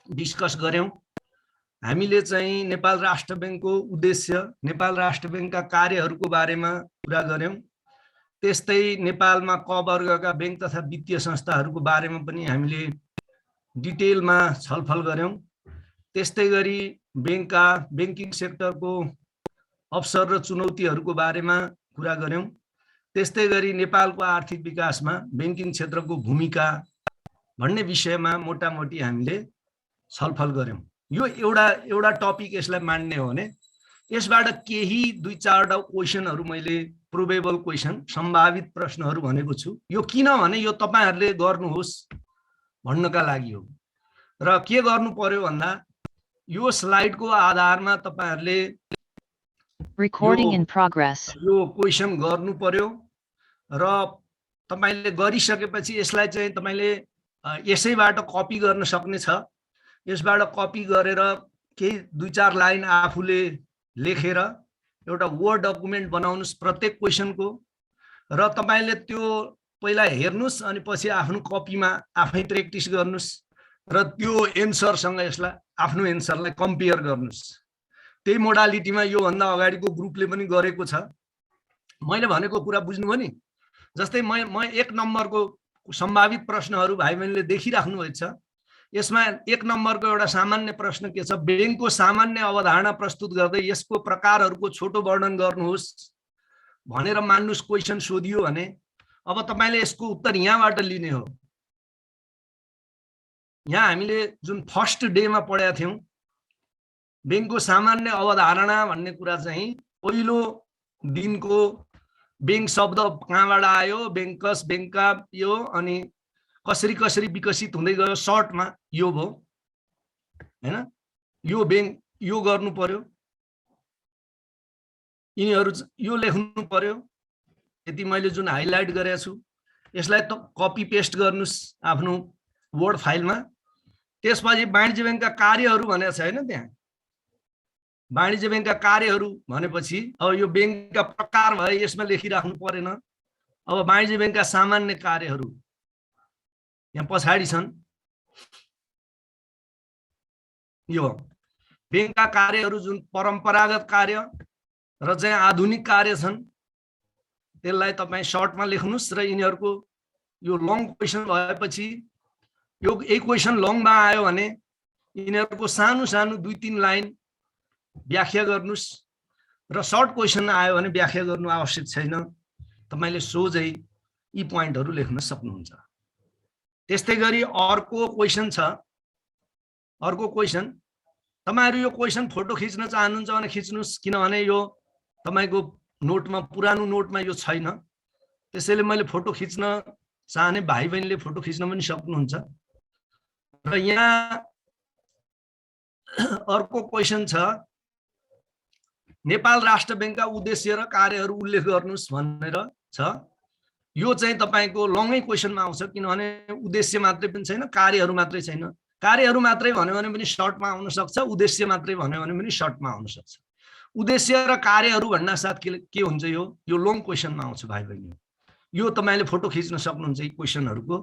Discuss गऱ्यौं। हामीले चाहिँ नेपाल राष्ट्र बैंकको उद्देश्य, नेपाल राष्ट्र बैंकका कार्यहरूको बारेमा कुरा गऱ्यौं। त्यस्तै नेपालमा क वर्गका बैंक तथा वित्तीय संस्थाहरूको बारेमा पनि हामीले डिटेलमा छलफल गऱ्यौं। त्यस्तै गरी बैंकिङ सेक्टरको अवसर र चुनौतीहरूको बारेमा कुरा गऱ्यौं। त्यस्तै गरी नेपालको आर्थिक विकासमा बैंकिङ क्षेत्रको भूमिका भन्ने विषयमा मोटामोटी हामीले छलफल गऱ्यौं। यो एउटा टपिक यसलाई मान्ने हो भने यसबाट केही 2-4 क्वेशनहरू मैले प्रोबेबल क्वेशन, सम्भावित प्रश्नहरू भनेको छु। यो किन भने यो तपाईहरुले गर्नुहोस् भन्नका लागि हो। र के गर्नु पर्यो भन्दा यो स्लाइडको आधारमा तपाईहरुले Recording in progress. यो क्वेशन गर्नु पर्यो र तपाईले गरिसकेपछि यसलाई चाहिँ तपाईले यसैबाट कपी गर्न सक्ने छ। यसबाट कपी गरेर केही 2-4 लाइन आफूले लेखेर एउटा वर्ड डकुमेन्ट बनाउनुस् प्रत्येक क्वेशनको, र तपाईले त्यो पहिला हेर्नुस् अनि पछि आफ्नो कपीमा आफै प्र्याक्टिस गर्नुस् र त्यो एन्सरसँग यसलाई आफ्नो एन्सरलाई कम्पेयर गर्नुस्। त्यही मोडालिटीमा यो भन्दा अगाडिको ग्रुपले पनि गरेको छ। मैले भनेको कुरा बुझ्नुभयो नि। जस्तै म 1 नम्बरको सम्भावित प्रश्नहरू भाइ बहिनीले देखिराख्नु भएको छ। यसमा 1 नम्बरको एउटा सामान्य प्रश्न के छ, बैंकको सामान्य अवधारणा प्रस्तुत गर्दै यसको प्रकारहरूको छोटो वर्णन गर्नुहोस् भनेर मान्नुस् क्वेशन सोधियो भने अब तपाईले यसको उत्तर यहाँबाट लिने हो। यहाँ हामीले जुन फर्स्ट डेमा पढेका थियौं बैंकको सामान्य अवधारणा भन्ने कुरा चाहिँ पहिलो दिनको बैंक शब्द कहाँबाट आयो, बैंकस, बैंकका, यो अनि कसरी विकसित हुँदै गयो, सर्टमा यो भयो हैन। यो बैंक यो गर्नु पर्यो, यिनीहरु यो लेख्नु पर्यो। यति मैले जुन हाइलाइट गरेको छु यसलाई त कपी पेस्ट गर्नुस् आफ्नो वर्ड फाइलमा। त्यसपछि वाणिज्य बैंकका कार्यहरू भनेको छ हैन। त्यहाँ वाणिज्य बैंकका कार्यहरू भनेपछि अब यो बैंकका प्रकार भए यसमा लेखिराख्नु परेन। अब वाणिज्य बैंकका सामान्य कार्यहरू यहाँ पछाडी छन्। यो बैंकका कार्यहरू जुन परम्परागत कार्य र चाहिँ आधुनिक कार्य छन् त्यसलाई तपाई सर्टमा लेख्नुस् र यिनीहरुको यो लङ क्वेशन भएपछि यो एक क्वेशन लङमा आयो भने यिनीहरुको सानो 2-3 लाइन व्याख्या गर्नुस् र सर्ट क्वेशन आयो भने व्याख्या गर्नु आवश्यक छैन। तपाईले सोझै यी प्वाइन्टहरु लेख्न सक्नुहुन्छ। त्यस्तै गरी अर्को क्वेशन छ। अर्को क्वेशन तपाईहरु यो क्वेशन फोटो खिच्न चाहनुहुन्छ भने खिच्नुस्, किनभने यो तपाईको नोटमा पुरानो नोटमा यो छैन। त्यसैले मैले फोटो खिच्न चाहने भाइ बहिनीले फोटो खिच्न पनि सक्नुहुन्छ। र यहाँ अर्को क्वेशन छ, नेपाल राष्ट्र बैंकका उद्देश्य र कार्यहरू उल्लेख गर्नुस् भनेर छ। यो चाहिँ तपाईको लङै क्वेशनमा आउँछ, किनभने उद्देश्य मात्रै पनि छैन, कार्यहरू मात्रै छैन। कार्यहरू मात्रै भन्यो भने पनि सर्टमा आउन सक्छ, उद्देश्य मात्रै भन्यो भने पनि सर्टमा आउन सक्छ। उद्देश्य र कार्यहरू भन्ना साथ के हुन्छ, यो लङ क्वेशनमा आउँछ भाइ बहिनी। यो तपाईले फोटो खिच्न सक्नुहुन्छ यी क्वेशनहरुको।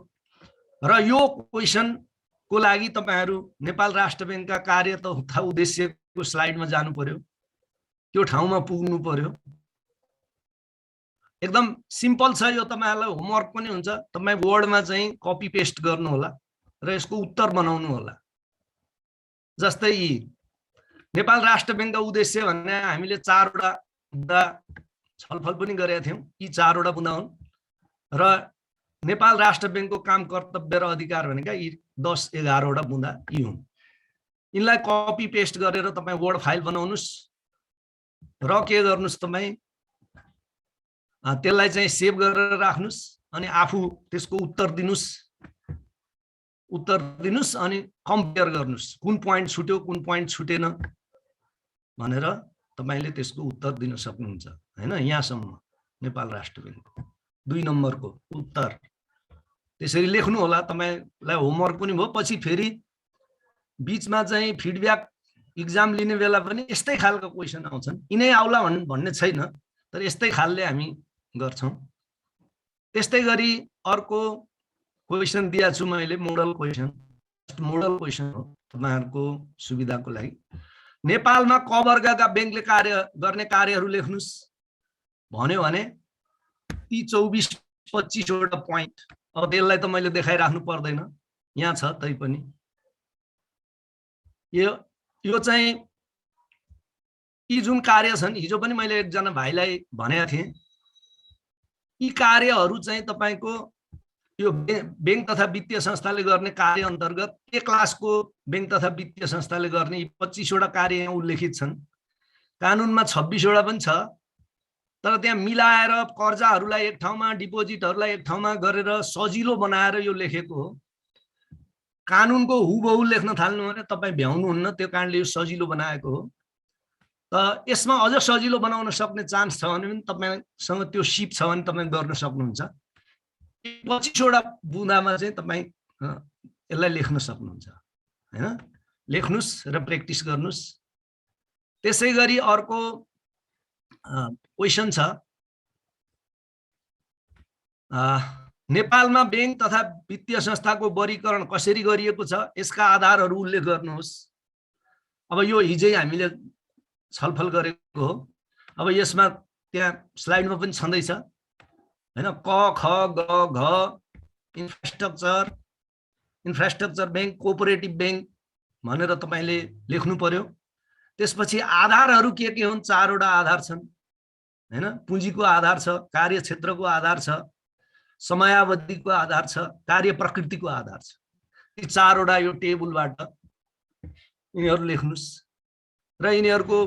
र यो क्वेशनको लागि तपाईहरु नेपाल राष्ट्र बैंकका कार्य तथा उद्देश्यको स्लाइडमा जानु पर्यो, त्यो ठाउँमा पुग्नु पर्यो। एकदम सिम्पल छ यो। तपाईहरुलाई होमवर्क पनि हुन्छ। तपाई वर्डमा चाहिँ कपी पेस्ट गर्नु होला र यसको उत्तर बनाउनु होला। जस्तै नेपाल राष्ट्र बैंकका उद्देश्य भन्ने हामीले 4 वटा मुद्दा छलफल पनि गरेका थियौं। यी 4 वटा मुद्दा हुन् र नेपाल राष्ट्र बैंकको काम, कर्तव्य र अधिकार भनेका यी 10-11 वटा मुद्दा यी हुन्। यिनलाई कपी पेस्ट गरेर तपाई वर्ड फाइल बनाउनुस् र के गर्नुस्, तपाई त्यसलाई चाहिँ सेभ गरेर राख्नुस् अनि आफू त्यसको उत्तर दिनुस् अनि कम्पेयर गर्नुस्, कुन प्वाइन्ट छुट्यो कुन प्वाइन्ट छुटेन भनेर तपाईले त्यसको उत्तर दिन सक्नुहुन्छ हैन। यहाँसम्म नेपाल राष्ट्र बैंकको 2 नम्बरको उत्तर त्यसरी लेख्नु होला। तपाईलाई होमवर्क पनि भयो। पछि फेरि बीचमा चाहिँ फिडब्याक एक्जाम लिने बेला पनि यस्तै खालको क्वेशन आउँछन्। यिनै आउला भन्ने छैन, तर यस्तै खालले हामी गर्छौं। त्यस्तै गरी अर्को क्वेशन दिया छु मैले, model question. Just model question हो तपाईहरुको सुविधाको लागि। नेपालमा क वर्गका बैंकले कार्य गर्ने कार्यहरू लेख्नुस् भन्यो भने ती 24-25 वटा पोइन्ट। अब त्यसलाई त मैले देखाइराख्नु पर्दैन, यहाँ छ। तै पनि यो चाहिँ यी जुन कार्य छन्, हिजो पनि मैले एकजना भाइलाई भनेको थिएँ, यी कार्यहरू चाहिँ तपाईको यो बैंक तथा वित्तीय संस्थाले गर्ने कार्य अन्तर्गत ए क्लासको बैंक तथा वित्तीय संस्थाले गर्ने 25 वटा कार्य यहाँ उल्लेखित छन्। कानुनमा 26 वटा पनि छ, तर त्यहाँ मिलाएर कर्जाहरूलाई एक ठाउँमा, डिपोजिटहरूलाई एक ठाउँमा गरेर सजिलो बनाएर यो लेखेको हो। कानुनको हुबहु लेख्न थाल्नु भने तपाईँ भ्याउनुहुन्न, त्यो कारणले यो सजिलो बनाएको हो। त यसमा अझ सजिलो बनाउन सक्ने चान्स छ भने पनि तपाईसँग त्यो सिप छ भने तपाईँ गर्न सक्नुहुन्छ। 25 वटा बुँदामा चाहिँ तपाईँ यसलाई लेख्न सक्नुहुन्छ, हैन? लेख्नुस् र प्र्याक्टिस गर्नुस्। त्यसै गरी अर्को क्वेसन छ, नेपालमा बैंक तथा वित्तीय संस्थाको वर्गीकरण कसरी गरिएको छ, यसका आधारहरू उल्लेख गर्नुहोस्। अब यो हिजै हामीले छलफल गरेको हो। अब यसमा त्यहाँ स्लाइडमा पनि छँदैछ, हैन? क ख ग घ इन्फ्रास्ट्रक्चर बैंक, कोअपरेटिभ बैंक भनेर तपाईले लेख्नु पर्यो। त्यसपछि आधारहरू के हुन्? 4 वटा आधार छन्, हैन? पुँजीको आधार छ, कार्यक्षेत्रको आधार छ, समयावधिको आधार छ, कार्य प्रकृतिको आधार छ। यी 4 वटा यो टेबलबाट यिनीहरू लेख्नुस् र यिनीहरूको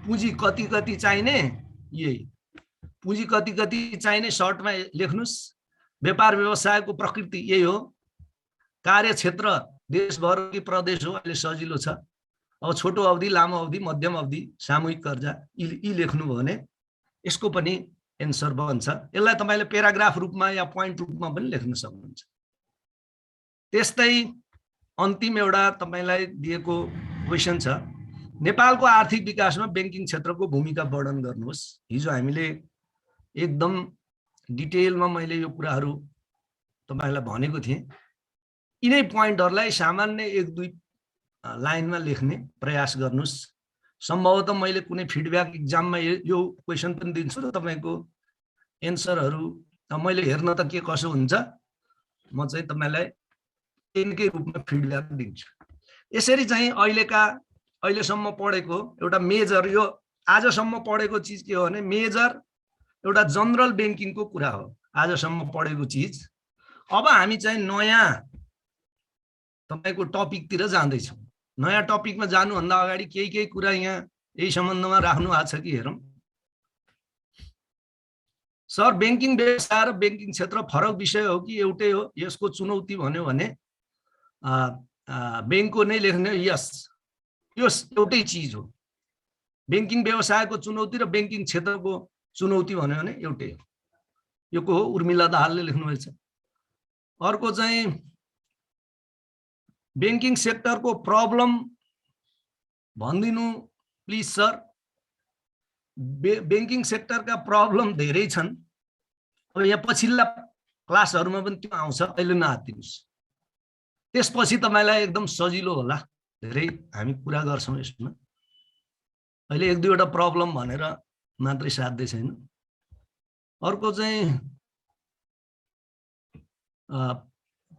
पुँजी कति कति चाहिने, यही पुँजी कति कति चाहिने सर्टमा लेख्नुस्। व्यापार व्यवसायको प्रकृति यही हो। कार्यक्षेत्र देशभर कि प्रदेश हो, अहिले सजिलो छ। अब छोटो अवधि, लामो अवधि, मध्यम अवधि, सामूहिक कर्जा, यी लेख्नु भने यसको पनि एन्सर बन्छ। यसलाई तपाईले प्याराग्राफ रूपमा या पोइन्ट रूपमा पनि लेख्न सक्नुहुन्छ। त्यस्तै अन्तिम एउटा तपाईलाई दिएको क्वेसन छ, नेपालको आर्थिक विकासमा बैंकिङ क्षेत्रको भूमिका वर्णन गर्नुहोस्। हिजो हामीले एकदम डिटेलमा मैले यो कुराहरू तपाईलाई भनेको थिएँ। यिनै पोइन्टहरूलाई सामान्य 1-2 लाइनमा लेख्ने प्रयास गर्नुस्। सम्भवतः मैले कुनै फिडब्याक एक्जाममा यो क्वेसन पनि दिन्छु र तपाईको एन्सरहरू मैले हेर्न त के कसो हुन्छ, म चाहिँ तपाईलाई पेनकै रूपमा फिडब्याक दिन्छु। यसरी चाहिँ अहिलेसम्म पढेको एउटा मेजर, यो आजसम्म पढेको चिज के हो भने मेजर एउटा जनरल बैंकिङको कुरा हो आजसम्म पढेको चिज। अब हामी चाहिँ नयाँ तपाईको टपिकतिर जाँदैछौँ। नयाँ टपिकमा जानुभन्दा अगाडि केही कुरा यहाँ यही सम्बन्धमा राख्नु भएको छ कि हेरौँ। सर, बैंकिङ व्यवसाय र बैंकिङ क्षेत्र फरक विषय हो कि एउटै हो? यसको चुनौती भन्यो भने बैंकको नै लेख्ने। यस, यो एउटै चिज हो। बैंकिङ व्यवसायको चुनौती र बैंकिङ क्षेत्रको चुनौती भन्यो भने एउटै हो। यो को हो? उर्मिला दाहालले लेख्नुभएको छ। अर्को चाहिँ बैंकिङ सेक्टरको प्रब्लम भनिदिनु प्लिज सर। बैंकिङ सेक्टरका प्रब्लम धेरै छन्। अब यहाँ पछिल्ला क्लासहरुमा पनि त्यो आउँछ, अहिले नहात्तिनुस्। त्यसपछि तपाईलाई एकदम सजिलो होला, धेरै हामी कुरा गर्छौं यसमा। अहिले 1-2 वटा प्रब्लम भनेर मात्रै साध्य छैन। अर्को चाहिँ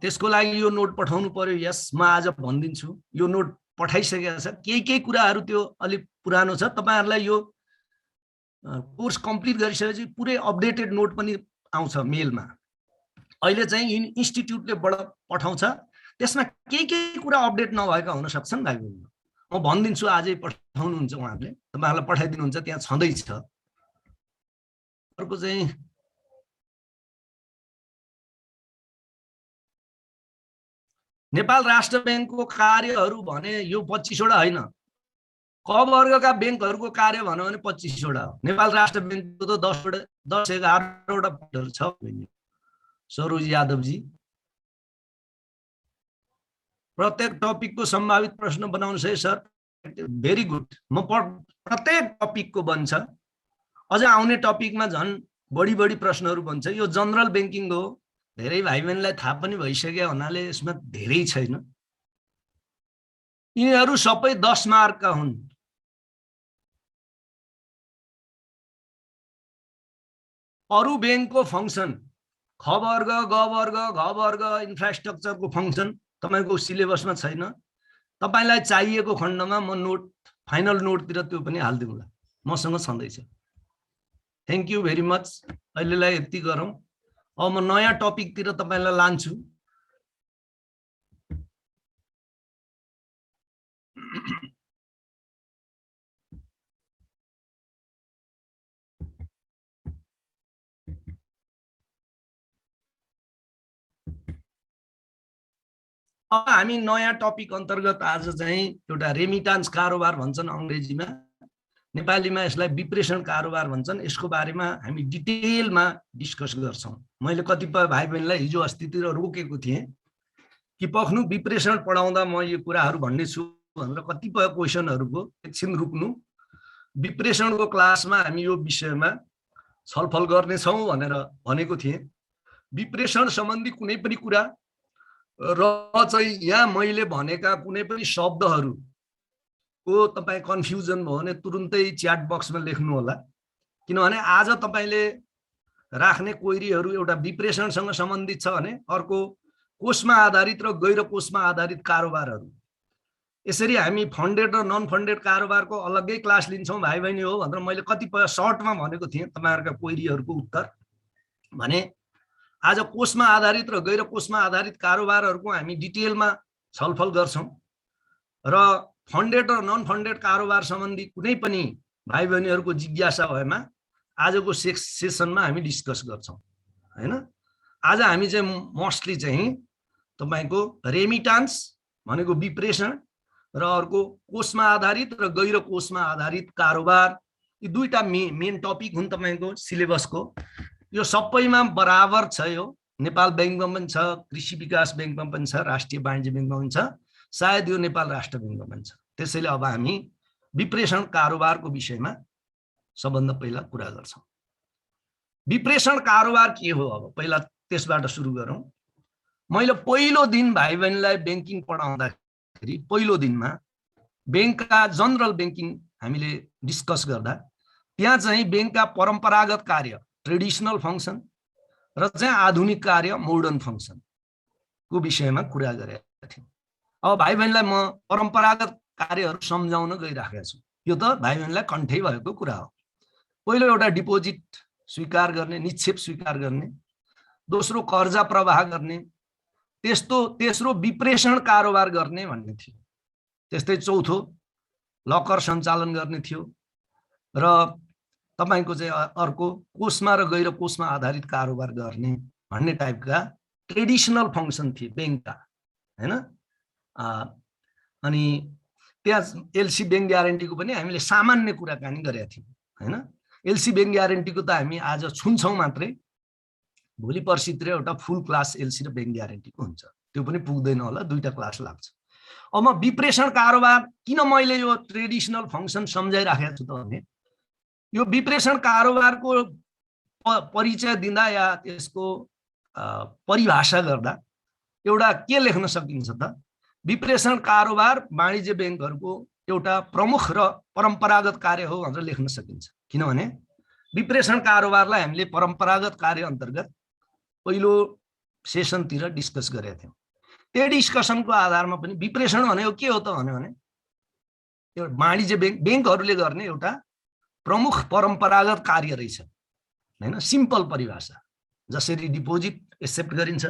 त्यसको लागि यो नोट पठाउनु पर्यो। यस, म आज भनिदिन्छु। यो नोट पठाइसकेको छ। केही कुराहरू त्यो अलि पुरानो छ। तपाईहरुलाई यो कोर्स कम्प्लिट गरिसकेपछि पुरै अपडेटेड नोट पनि आउँछ मेलमा। अहिले चाहिँ इन्स्टिट्युटले पठाउँछ। त्यसमा केही कुरा अपडेट नभएका हुन सक्छन् भाइ बहिनी। म भनिदिन्छु, आजै पठाउनुहुन्छ उहाँहरूले, तपाईहरुलाई पठाइदिनुहुन्छ, त्यहाँ छँदै छ। अर्को चाहिँ नेपाल राष्ट्र बैंकको कार्यहरू भने यो 25 वटा हैन। क वर्गका बैंकहरूको कार्य भन्यो भने 25 वटा हो। नेपाल राष्ट्र बैंकको त 10-11 वटा पोइन्टहरु छ। सरोज यादवजी, प्रत्येक टपिकको सम्भावित प्रश्न बनाउनुस् है सर। Very good. म प्रत्येक टपिकको बन्छ। अझ आउने टपिकमा झन् बढी प्रश्नहरू बन्छ। यो जनरल बैंकिङ हो। धेरै भाइ बहिनीलाई थाहा पनि भइसक्यो हुनाले यसमा धेरै छैन। यिनीहरू सबै 10 मार्कका हुन्। अरु बैंकको फंक्सन ख वर्ग ग वर्ग घ वर्ग इन्फ्रास्ट्रक्चरको फंक्सन तपाईको सिलेबसमा छैन। तपाईलाई चाहिएको खण्डमा म नोट फाइनल नोटतिर त्यो पनि हाल्दिउँला, मसँग छँदैछ। Thank you very much. अहिलेलाई यति गरौँ। अब म नयाँ टपिकतिर तपाईलाई लान्छु। अब हामी नयाँ टपिक अन्तर्गत आज चाहिँ एउटा रेमिटान्स कारोबार भन्छन् अंग्रेजीमा, नेपालीमा यसलाई विप्रेषण कारोबार भन्छन्। यसको बारेमा हामी डिटेलमा डिस्कस गर्छौं। मैले कतिपय भाइ बहिनीलाई हिजो अस्तितिर रोकेको थिएँ कि पख्नु विप्रेषण पढाउँदा म यो कुराहरू भन्ने छु भनेर कतिपय क्वेशनहरूको एकछिन रुक्नु। विप्रेषणको क्लासमा हामी यो विषयमा छलफल गर्नेछौं भनेर भनेको थिएँ। विप्रेषण सम्बन्धी कुनै पनि कुरा र चाहिँ यहाँ मैले भनेका कुनै पनि शब्दहरूको तपाईँ कन्फ्युजन भयो भने तुरुन्तै च्याट बक्समा लेख्नु होला, किनभने आज तपाईले राख्ने क्वेरीहरू एउटा विप्रेषणसँग सम्बन्धित छ भने अर्को कोषमा आधारित र गैर कोषमा आधारित कारोबारहरू। यसरी हामी फन्डेड र नन फन्डेड कारोबारको अलग्गै क्लास लिन्छौं भाइ बहिनी हो भनेर मैले कतिपय सर्टमा भनेको थिएँ तपाईहरुका क्वेरीहरूको उत्तर भने। आज कोषमा आधारित र गैर कोषमा आधारित कारोबारहरूको हामी डिटेलमा छलफल गर्छौं र फन्डेड र नन फन्डेड कारोबार सम्बन्धी कुनै पनि भाइ बहिनीहरूको जिज्ञासा भएमा आजको सेसनमा हामी डिस्कस गर्छौं हैन। आज हामी चाहिँ मोस्टली चाहिँ तपाईको रेमिटान्स भनेको विप्रेषण र अर्को कोषमा आधारित र गैर कोषमा आधारित कारोबार, यी दुईटा मेन टपिक हुन् तपाईको सिलेबसको। यो सबैमा बराबर छ। यो नेपाल बैंकमा पनि छ, कृषि विकास बैंकमा पनि छ, राष्ट्रिय वाणिज्य बैंकमा पनि छ, सायद यो नेपाल राष्ट्र बैंकमा पनि छ। त्यसैले अब हामी विप्रेषण कारोबारको विषयमा सबभन्दा पहिला कुरा गर्छौं। विप्रेषण कारोबार के हो? अब पहिला त्यसबाट सुरु गरौँ। मैले पहिलो दिन भाइ बहिनीलाई बैंकिङ पढाउँदाखेरि पहिलो दिनमा बैंकका जनरल बैंकिङ हामीले डिस्कस गर्दा त्यहाँ चाहिँ बैंकका परम्परागत कार्य ट्रेडिसनल फंक्सन र चाहिँ आधुनिक कार्य मोडर्न फंक्सन को विषयमा कुरा गरेका थिएँ। अब भाइ बहिनीलाई म परम्परागत कार्यहरू सम्झाउन गइराखेको छु। यो त भाइ बहिनीलाई कन्ठै भएको कुरा हो। पहिलो एउटा डिपोजिट स्वीकार गर्ने, निक्षेप स्वीकार गर्ने, दोस्रो कर्जा प्रवाह गर्ने, तेस्रो विप्रेषण कारोबार गर्ने भन्ने थियो। त्यस्तै चौथो लकर सञ्चालन गर्ने थियो र तपाईको चाहिँ अर्को कोषमा र गैर कोषमा आधारित कारोबार गर्ने भन्ने टाइपका ट्रेडिसनल फंक्सन थिए बैंकका हैन। अनि त्यहाँ एलसी बैंक ग्यारेन्टीको पनि हामीले सामान्य कुराकानी गरेका थियौं हैन। एलसी बैंक ग्यारेन्टीको त हामी आज छुन्छौं मात्रै, भोलि पर्सितिर एउटा फुल क्लास एलसी र बैंक ग्यारेन्टीको हुन्छ, त्यो पनि पुग्दैन होला, दुईटा क्लास लाग्छ। अब म विप्रेषण कारोबार किन मैले यो ट्रेडिसनल फंक्सन सम्झाइराखेको छु त भने यो विप्रेषण कारोबारको परिचय दिँदा या त्यसको परिभाषा गर्दा एउटा के लेख्न सकिन्छ त? विप्रेषण कारोबार वाणिज्य बैंकहरूको एउटा प्रमुख र परम्परागत कार्य हो भनेर लेख्न सकिन्छ। किनभने विप्रेषण कारोबारलाई हामीले परम्परागत कार्य अन्तर्गत पहिलो सेसनतिर डिस्कस गरेका थियौं। त्यो डिस्कसनको आधारमा पनि विप्रेषण भनेको के हो त भने यो वाणिज्य बैंकहरूले गर्ने एउटा प्रमुख परम्परागत कार्य रहेछ हैन। सिम्पल परिभाषा, जसरी डिपोजिट एक्सेप्ट गरिन्छ,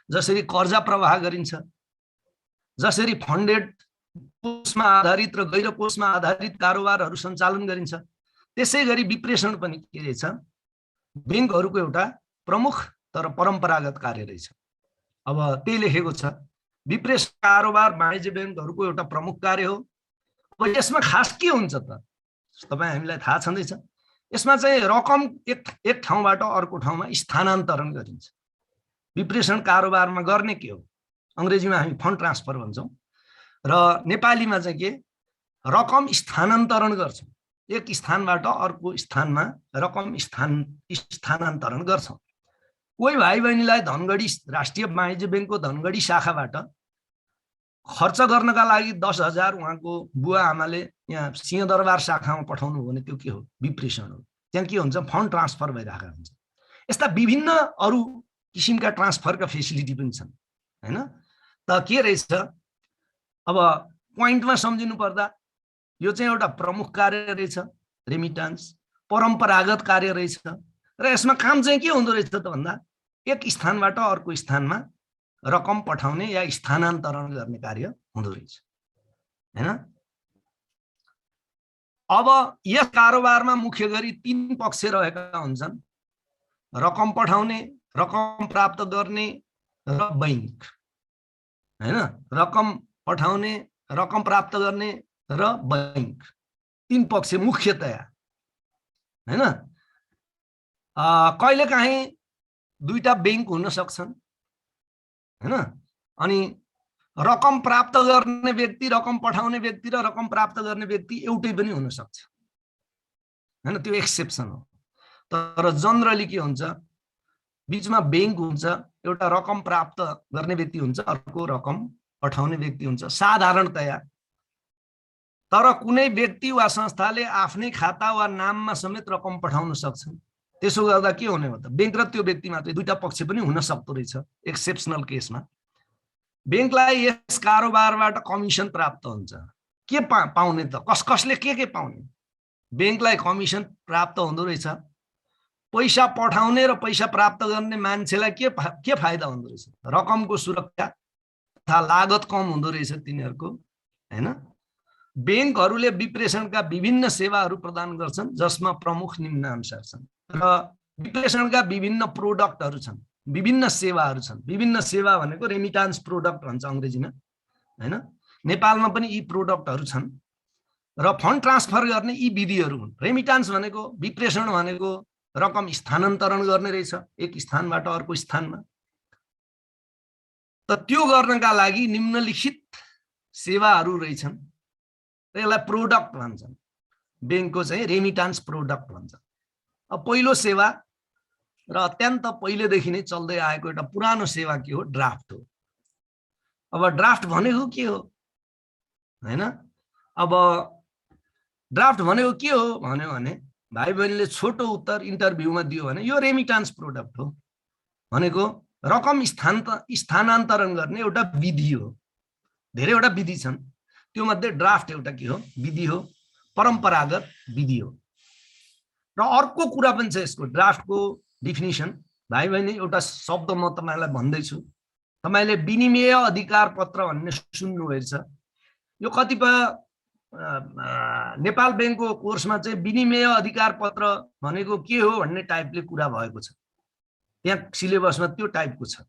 जसरी कर्जा प्रवाह गरिन्छ, जसरी फन्डेड कोषमा आधारित र गैर कोषमा आधारित कारोबारहरू सञ्चालन गरिन्छ, त्यसै गरी विप्रेषण पनि के रहेछ? बैंकहरूको एउटा प्रमुख तर परम्परागत कार्य रहेछ। अब त्यही लेखेको छ, विप्रेषण कारोबार वाणिज्य बैंकहरूको एउटा प्रमुख कार्य हो। अब यसमा खास के हुन्छ त? तपाईँ हामीलाई थाहा छँदैछ। यसमा चाहिँ रकम एक ठाउँबाट अर्को ठाउँमा स्थानान्तरण गरिन्छ। विप्रेषण कारोबारमा गर्ने के हो? अंग्रेजीमा हामी फन्ड ट्रान्सफर भन्छौं र नेपालीमा चाहिँ के? रकम स्थानान्तरण गर्छौं। एक स्थानबाट अर्को स्थानमा रकम स्थानान्तरण गर्छौं। कोही भाइ बहिनीलाई धनगढी राष्ट्रिय वाणिज्य बैंकको धनगढी शाखाबाट खर्च गर्नका लागि 10,000 उहाँको बुवा आमाले यहाँ सिंहदरबार शाखामा पठाउनु हो भने त्यो के हो? विप्रेषण हो। त्यहाँ के हुन्छ? फन्ड ट्रान्सफर भइरहेका हुन्छ। यस्ता विभिन्न अरू किसिमका ट्रान्सफरका फेसिलिटी पनि छन् हैन। त के रहेछ अब पोइन्टमा सम्झिनु पर्दा यो चाहिँ एउटा प्रमुख कार्य रहेछ रेमिटान्स, परम्परागत कार्य रहेछ र यसमा काम चाहिँ के हुँदो रहेछ त भन्दा एक स्थानबाट अर्को स्थानमा रकम पठाउने या स्थानान्तरण गर्ने कार्य हुँदो रहेछ हैन। अब यस कारोबारमा मुख्य गरी 3 पक्ष रहेका हुन्छन्: रकम पठाउने, रकम प्राप्त गर्ने र बैंक हैन। रकम पठाउने, रकम प्राप्त गर्ने र बैंक, 3 पक्ष मुख्यतया हैन। कहिलेकाहीँ 2टा बैंक हुन सक्छन् हैन। अनि रकम प्राप्त गर्ने व्यक्ति, रकम पठाउने व्यक्ति र रकम प्राप्त गर्ने व्यक्ति एउटै पनि हुन सक्छ हैन। त्यो एक्सेप्सन हो। तर जनरली के हुन्छ, बीचमा बैंक हुन्छ, एउटा रकम प्राप्त गर्ने व्यक्ति हुन्छ, अर्को रकम पठाउने व्यक्ति हुन्छ साधारणतया। तर कुनै व्यक्ति वा संस्थाले आफ्नै खाता वा नाममा समेत रकम पठाउन सक्छन्। त्यसो गर्दा के हुने हो त? बैंक र त्यो व्यक्ति मात्रै, 2टा पक्ष पनि हुन सक्दो रहेछ एक्सेप्सनल केसमा। बैंकलाई यस कारोबारबाट कमिसन प्राप्त हुन्छ। के पाउने त? कसले के पाउने? बैंकलाई कमिसन प्राप्त हुँदो रहेछ। पैसा पठाउने र पैसा प्राप्त गर्ने मान्छेलाई के फाइदा हुँदो रहेछ? रकमको सुरक्षा तथा लागत कम हुँदो रहेछ तिनीहरूको हैन। बैंकहरूले विप्रेषणका विभिन्न सेवाहरू प्रदान गर्छन् जसमा प्रमुख निम्नानुसार छन्। र विप्रेषणका विभिन्न प्रोडक्टहरू छन्, विभिन्न सेवाहरू छन्। विभिन्न सेवा भनेको रेमिटान्स प्रोडक्ट भन्छ अंग्रेजीमा हैन। नेपालमा पनि यी प्रोडक्टहरू छन् र फन्ड ट्रान्सफर गर्ने यी विधिहरू हुन्। रेमिटान्स भनेको, विप्रेषण भनेको रकम स्थानान्तरण गर्ने रहेछ एक स्थानबाट अर्को स्थानमा। त त्यो गर्नका लागि निम्नलिखित सेवाहरू रहेछन्। यसलाई प्रोडक्ट भन्छन्। बैंकको चाहिँ रेमिटान्स प्रोडक्ट भन्छ। अब पहिलो सेवा र अत्यन्त पहिलेदेखि नै चल्दै आएको एउटा पुरानो सेवा के हो? ड्राफ्ट हो। अब ड्राफ्ट भनेको के हो हैन? अब ड्राफ्ट भनेको के हो भन्यो भने भाइ बहिनीले छोटो उत्तर इन्टरभ्यूमा दियो भने यो रेमिटान्स प्रोडक्ट हो भनेको रकम स्थानान्तरण गर्ने एउटा विधि हो। धेरैवटा विधि छन्, त्यो मध्ये ड्राफ्ट एउटा के हो? विधि हो, परम्परागत विधि हो। र अर्को कुरा पनि छ यसको, ड्राफ्टको डिफिनिसन। भाइ बहिनी एउटा शब्द म तपाईलाई भन्दैछु, तपाईले विनिमय अधिकार पत्र भन्ने सुन्नुभएछ। यो कतिपय नेपाल बैंकको कोर्समा चाहिँ विनिमय अधिकार पत्र भनेको के हो भन्ने टाइपले कुरा भएको छ। त्यहाँ सिलेबसमा त्यो टाइपको छ।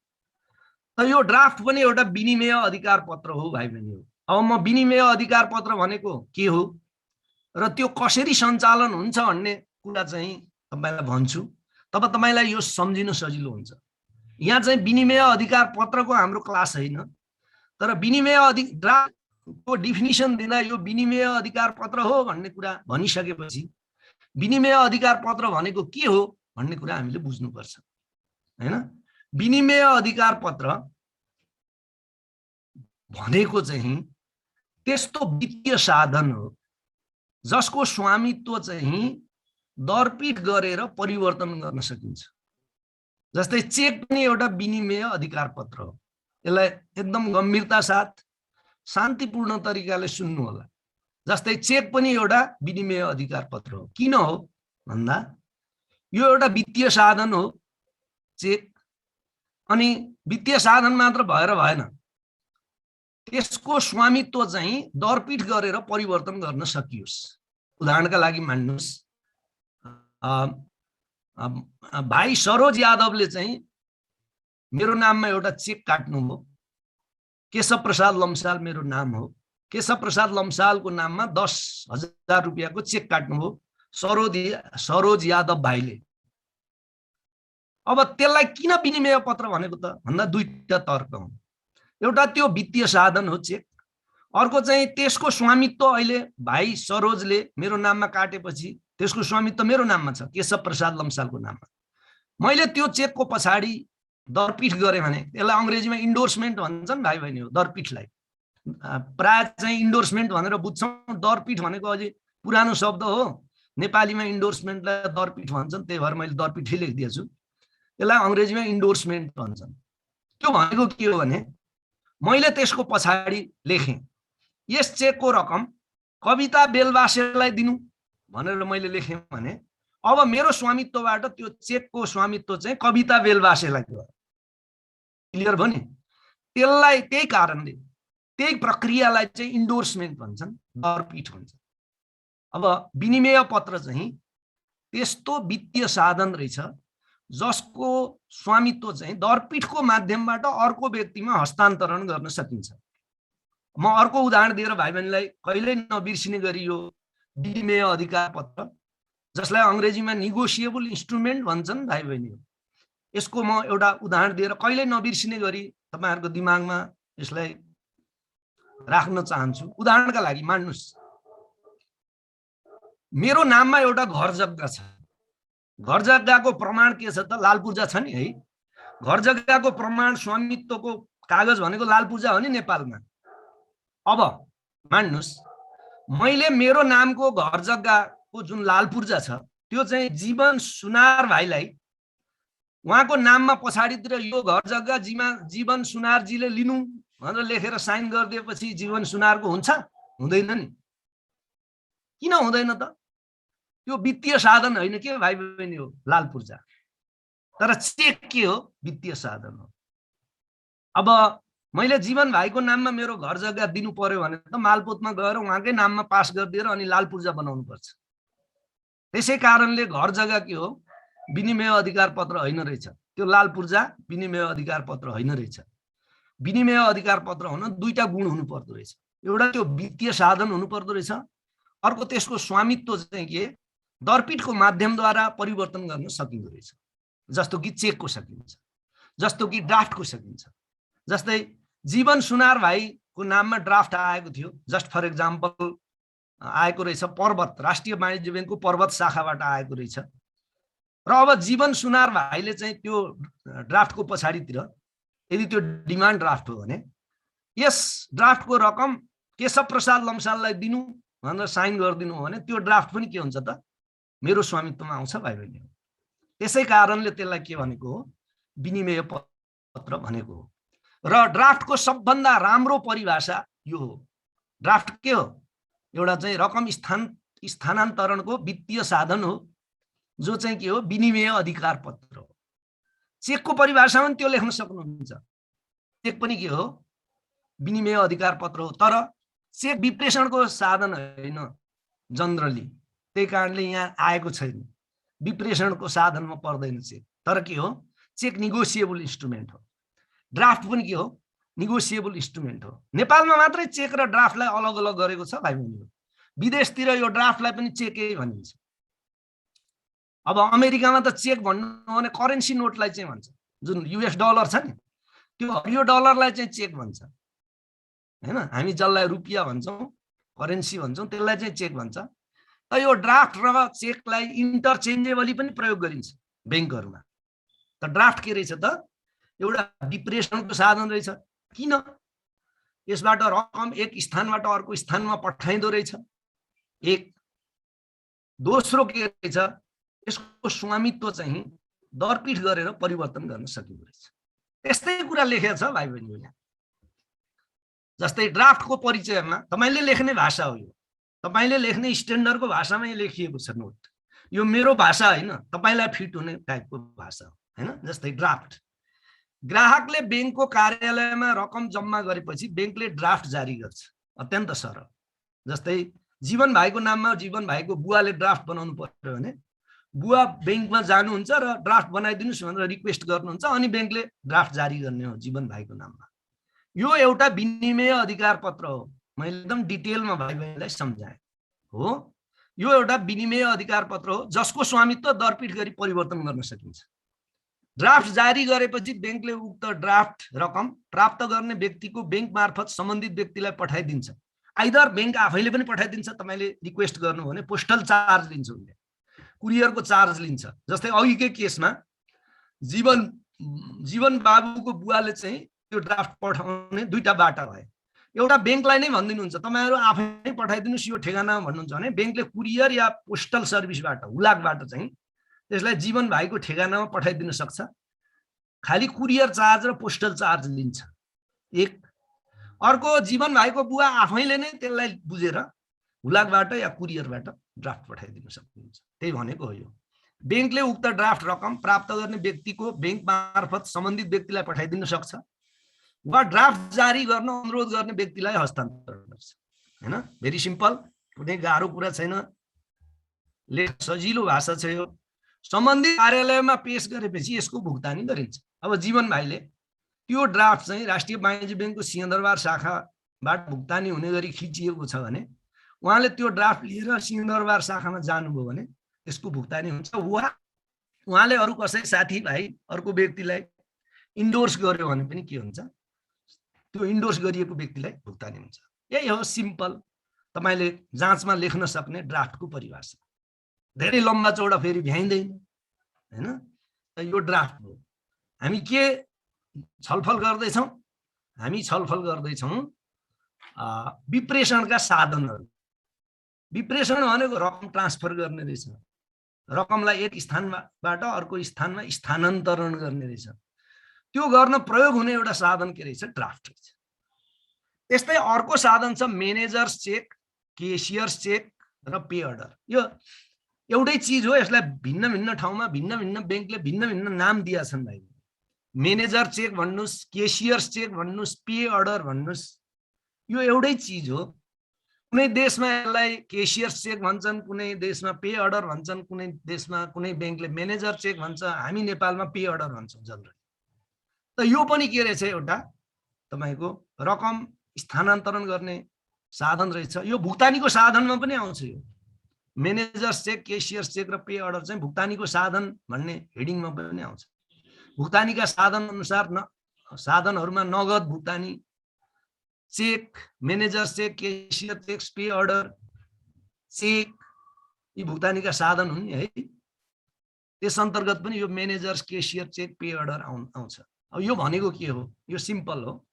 त यो ड्राफ्ट पनि एउटा विनिमय अधिकार पत्र हो भाइ बहिनी हो। अब म विनिमय अधिकार पत्र भनेको के हो र त्यो कसरी सञ्चालन हुन्छ भन्ने कुरा चाहिँ तपाईलाई भन्छु। तब तपाईलाई यो सम्झिन सजिलो हुन्छ। यहाँ चाहिँ विनिमय अधिकार पत्रको हाम्रो क्लास हैन, तर विनिमय ड्राफ्टको डिफिनिसन दिँदा यो विनिमय अधिकार पत्र हो भन्ने कुरा भनिसकेपछि विनिमय अधिकार पत्र भनेको के हो भन्ने कुरा हामीले बुझ्नुपर्छ हैन। विनिमय अधिकार पत्र भनेको चाहिँ त्यस्तो वित्तीय साधन हो जसको स्वामित्व चाहिँ दरपीट गरेर परिवर्तन गर्न सकिन्छ। जस्तै चेक पनि एउटा विनिमय अधिकार पत्र हो। यसलाई एकदम गम्भीरता साथ शान्तिपूर्ण तरिकाले सुन्नु होला। जस्तै चेक पनि एउटा विनिमय अधिकार पत्र हो। किन हो भन्दा यो एउटा वित्तीय साधन हो चेक। अनि वित्तीय साधन मात्र भएर भएन, त्यसको स्वामित्व चाहिँ दरपीट गरेर परिवर्तन गर्न सकियोस्। उदाहरणका लागि मान्नुहोस् भाइ सरोज यादवले चाहिँ मेरो नाममा एउटा चेक काट्नुभयो। केशव प्रसाद लम्साल मेरो नाम हो। केशव प्रसाद लम्सालको नाममा 10,000 रुपियाँको चेक काट्नुभयो सरोज यादव भाइले। अब त्यसलाई किन विनिमय पत्र भनेको त भन्दा 2टा तर्क हुन्। एउटा त्यो वित्तीय साधन हो चेक, अर्को चाहिँ त्यसको स्वामित्व अहिले भाइ सरोजले मेरो नाममा काटेपछि त्यसको स्वामित्व मेरो नाममा छ, केशव प्रसाद लम्सालको नाममा। मैले त्यो चेकको पछाडि दरपीठ गरेँ भने त्यसलाई अंग्रेजीमा इन्डोर्समेन्ट भन्छन् भाइ बहिनी हो। दरपीठलाई प्राय चाहिँ इन्डोर्समेन्ट भनेर बुझ्छौँ। दरपीठ भनेको अझै पुरानो शब्द हो। नेपालीमा इन्डोर्समेन्टलाई दरपीठ भन्छन्, त्यही भएर मैले दरपीठै लेखिदिएछु। यसलाई अङ्ग्रेजीमा इन्डोर्समेन्ट भन्छन्। त्यो भनेको के हो भने मैले त्यसको पछाडि लेखेँ यस चेकको रकम कविता बेलबासेलाई दिनु भनेर मैले लेखेँ भने अब मेरो स्वामित्वबाट त्यो चेकको स्वामित्व चाहिँ कविता बेलबासेलाई गयो। क्लियर भयो नि? त्यसलाई त्यही कारणले त्यही प्रक्रियालाई चाहिँ इन्डोर्समेन्ट भन्छन्, दरपीठ भन्छन्। अब विनिमय पत्र चाहिँ त्यस्तो वित्तीय साधन रहेछ जसको स्वामित्व चाहिँ दरपीठको माध्यमबाट अर्को व्यक्तिमा हस्तान्तरण गर्न सकिन्छ। म अर्को उदाहरण दिएर भाइ बहिनीलाई कहिल्यै नबिर्सिने गरी यो विनिमय अधिकार पत्र, जसलाई अङ्ग्रेजीमा निगोसिएबल इन्स्ट्रुमेन्ट भन्छन् भाइ बहिनी, यसको म एउटा उदाहरण दिएर कहिल्यै नबिर्सिने गरी तपाईहरुको दिमागमा यसलाई राख्न चाहन्छु। उदाहरणका लागि मान्नुस् मेरो नाममा एउटा घर जग्गा छ। घर जग्गाको प्रमाण के छ त? लाल पूर्जा छ नि है। घर जग्गाको प्रमाण स्वामित्वको कागज भनेको लाल पूर्जा हो नि नेपालमा। अब मान्नुस् मैले मेरो नामको घर जग्गाको जुन लाल पूर्जा छ त्यो चाहिँ जीवन सुनार भाइलाई उहाँको नाममा पछाडितिर यो घर जग्गा जीवन सुनारजीले लिनु भनेर लेखेर साइन गरिदिएपछि जीवन सुनारको हुन्छ? हुँदैन नि। किन हुँदैन त? त्यो वित्तीय साधन होइन के भाइ बहिनी, हो लाल पूर्जा। तर चेक के हो? वित्तीय साधन हो। अब मैले जीवन भाइको नाममा मेरो घर जग्गा दिनु पर्यो भने त मालपोतमा गएर उहाँकै नाममा पास गरिदिएर अनि लाल पूर्जा बनाउनु पर्छ। त्यसै कारणले घर जग्गा के हो? विनिमय अधिकार पत्र होइन रहेछ। त्यो लाल पूर्जा विनिमय अधिकार पत्र होइन रहेछ। विनिमय अधिकार पत्र हुन दुईटा गुण हुनु पर्दो रहेछ। एउटा त्यो वित्तीय साधन हुनु पर्दो रहेछ, अर्को त्यसको स्वामित्व चाहिँ के दरपीठको माध्यमद्वारा परिवर्तन गर्न सकिँदो रहेछ। जस्तो कि चेकको सकिन्छ, जस्तो कि ड्राफ्टको सकिन्छ। जस्तै जीवन सुनार भाइको नाममा ड्राफ्ट आएको थियो, जस्ट फर एक्जाम्पल आएको रहेछ पर्वत, राष्ट्रिय वाणिज्य ब्याङ्कको पर्वत शाखाबाट आएको रहेछ। र अब जीवन सुनार भाइले चाहिँ त्यो ड्राफ्टको पछाडितिर यदि त्यो डिमान्ड ड्राफ्ट हो भने यस ड्राफ्टको रकम केशव प्रसाद लम्साललाई दिनु भनेर साइन गरिदिनु हो भने त्यो ड्राफ्ट पनि के हुन्छ त? मेरो स्वामित्वमा आउँछ भाइ बहिनी। त्यसै कारणले त्यसलाई के भनेको हो? विनिमय पत्र भनेको हो। र ड्राफ्टको सबभन्दा राम्रो परिभाषा यो हो। ड्राफ्ट के हो? एउटा चाहिँ रकम स्थानान्तरणको वित्तीय साधन हो, जो चाहिँ के हो? विनिमय अधिकार पत्र हो। चेकको परिभाषामा पनि त्यो लेख्न सक्नुहुन्छ। चेक पनि के हो? विनिमय अधिकार पत्र हो। तर चेक विप्रेषणको साधन होइन जनरली, त्यही कारणले यहाँ आएको छैन। विप्रेषणको साधनमा पर्दैन चेक। तर के हो? चेक निगोसिएबल इन्स्ट्रुमेन्ट हो। ड्राफ्ट पनि के हो? निगोसिएबल इन्स्ट्रुमेन्ट हो। नेपालमा मात्रै चेक र ड्राफ्टलाई अलग अलग गरेको छ भाइ बहिनी। विदेशतिर यो ड्राफ्टलाई पनि चेकै भनिन्छ। अब अमेरिकामा त चेक भन्नु भने करेन्सी नोटलाई चाहिँ भन्छ, जुन US डलर छ नि, त्यो हरियो डलरलाई चाहिँ चेक भन्छ हैन। हामी जसलाई रुपियाँ भन्छौँ, करेन्सी भन्छौँ, त्यसलाई चाहिँ चेक भन्छ। त यो ड्राफ्ट र चेकलाई इन्टरचेन्जेबली पनि प्रयोग गरिन्छ ब्याङ्कहरुमा। त ड्राफ्ट के रहेछ त? एउटा विप्रेषणको साधन रहेछ। किन? यसबाट रकम एक स्थानबाट अर्को स्थानमा पठाइदो रहेछ। एक दोस्रो के रहेछ? यसको स्वामित्व चाहिँ दरपीठ गरेर परिवर्तन गर्न सकिँदो रहेछ। त्यस्तै कुरा लेखेको छ भाइ बहिनीहरु। जस्तै ड्राफ्टको परिचयमा तपाईले लेख्ने भाषा हो यो, तपाईले लेख्ने स्ट्यान्डर्डको भाषामै लेखिएको छ नोट। यो मेरो भाषा होइन, तपाईलाई फिट हुने टाइपको भाषा हो हैन। जस्तै ड्राफ्ट, ग्राहकले ब्याङ्कको कार्यालयमा रकम जम्मा गरेपछि ब्याङ्कले ड्राफ्ट जारी गर्छ, अत्यन्त सरल। जस्तै जीवन भाइको नाममा जीवन भाइको बुवाले ड्राफ्ट बनाउनु पर्यो भने बुवा ब्याङ्कमा जानुहुन्छ र ड्राफ्ट बनाइदिनुस् भनेर रिक्वेस्ट गर्नुहुन्छ, अनि ब्याङ्कले ड्राफ्ट जारी गर्ने हो जीवन भाइको नाममा। यो एउटा विनिमय अधिकार पत्र हो। मैले एकदम डिटेलमा भाइ बहिनीलाई सम्झाएँ हो। यो एउटा विनिमय अधिकार पत्र हो जसको स्वामित्व दरपीठ गरी परिवर्तन गर्न सकिन्छ। ड्राफ्ट जारी गरेपछि ब्याङ्कले उक्त ड्राफ्ट रकम प्राप्त गर्ने व्यक्तिको ब्याङ्क मार्फत सम्बन्धित व्यक्तिलाई पठाइदिन्छ। आइदर ब्याङ्क आफैले पनि पठाइदिन्छ, तपाईले रिक्वेस्ट गर्नु भने पोस्टल चार्ज लिन्छ, उनले कुरियरको चार्ज लिन्छ। जस्तै अघिकै केसमा जीवन बाबुको बुवाले चाहिँ त्यो ड्राफ्ट पठाउने दुईटा बाटा भए। एउटा बैंकलाई नै भनिदिनुहुन्छ तपाईहरु आफै पठाइदिनुस् यो ठेगानामा भन्नुहुन्छ भने बैंकले कुरियर या पोस्टल सर्भिसबाट हुलाकबाट चाहिँ त्यसलाई जीवन भाइको ठेगानामा पठाइदिन सक्छ। खाली कुरियर चार्ज र पोस्टल चार्ज लिन्छ एक। अर्को जीवन भाइको बुवा आफैले नै त्यसलाई बुझेर हुलाकबाट या कुरियरबाट ड्राफ्ट पठाइदिन सक्नुहुन्छ। त्यही भनेको हो यो। बैंकले उक्त ड्राफ्ट रकम प्राप्त गर्ने व्यक्तिको बैंक मार्फत सम्बन्धित व्यक्तिलाई पठाइदिन सक्छ वा ड्राफ्ट जारी गर्न अनुरोध गर्ने व्यक्तिलाई हस्तान्तरण गर्छ। हैन, भेरी सिम्पल, कुनै गाह्रो कुरा छैन, लेख सजिलो भाषा छ यो। सम्बन्धित कार्यालयमा पेश गरेपछि यसको भुक्तानी गरिन्छ। अब जीवन भाइले त्यो ड्राफ्ट चाहिँ राष्ट्रिय वाणिज्य बैंकको सिंहदरबार शाखाबाट भुक्तानी हुने गरी खिचिएको छ भने उहाँले त्यो ड्राफ्ट लिएर सिंहदरबार शाखामा जानुभयो भने यसको भुक्तानी हुन्छ। उहाँले अरु कसै साथी भाइ अर्को व्यक्तिलाई इन्डोर्स गर्यो भने पनि के हुन्छ, त्यो इन्डोर्स गरिएको व्यक्तिलाई भुक्तानी हुन्छ। यही हो सिम्पल तपाईले जाँचमा लेख्न सक्ने ड्राफ्टको परिभाषा। धेरै लम्बा चौडा फेरि भ्याइँदैन हैन। यो ड्राफ्ट हो। हामी के छलफल गर्दैछौँ? हामी छलफल गर्दैछौँ विप्रेषणका साधनहरू। विप्रेषण भनेको रकम ट्रान्सफर गर्ने रहेछ, रकमलाई एक स्थानबाट अर्को स्थानमा स्थानान्तरण गर्ने रहेछ। त्यो गर्न प्रयोग हुने एउटा साधन के रहेछ? ड्राफ्ट रहेछ। त्यस्तै अर्को साधन छ म्यानेजर्स चेक, केसियर्स चेक र पे अर्डर। यो एउटै चीज हो, यसलाई भिन्न भिन्न ठाउँमा भिन्न भिन्न बैंकले भिन्न भिन्न नाम दिया छन् भाइ। म्यानेजर चेक भन्नुस्, केसियर्स चेक भन्नुस्, पे अर्डर भन्नुस्, यो एउटै चीज हो। कुनै देशमा यसलाई केसियर्स चेक भन्छन्, कुनै देशमा पे अर्डर भन्छन्, कुनै देशमा कुनै बैंकले म्यानेजर चेक भन्छ, हामी नेपालमा पे अर्डर भन्छौँ जनरली। त यो पनि के रहेछ? एउटा तपाईको रकम स्थानान्तरण गर्ने साधन रहेछ। यो भुक्तानीको साधनमा पनि आउँछ। यो म्यानेजर्स चेक, केसियर्स चेक र पे अर्डर चाहिँ भुक्तानीको साधन भन्ने हेडिङमा पनि आउँछ। भुक्तानीका साधन अनुसार साधनहरूमा नगद भुक्तानी, cheque, managers cheque, cashier cheque, pay order cheque, यी भुक्तानीका साधन हुन् है। त्यस अन्तर्गत पनि यो managers, cashier cheque, pay order आउँछ। अब यो भनेको के हो? यो सिम्पल हो।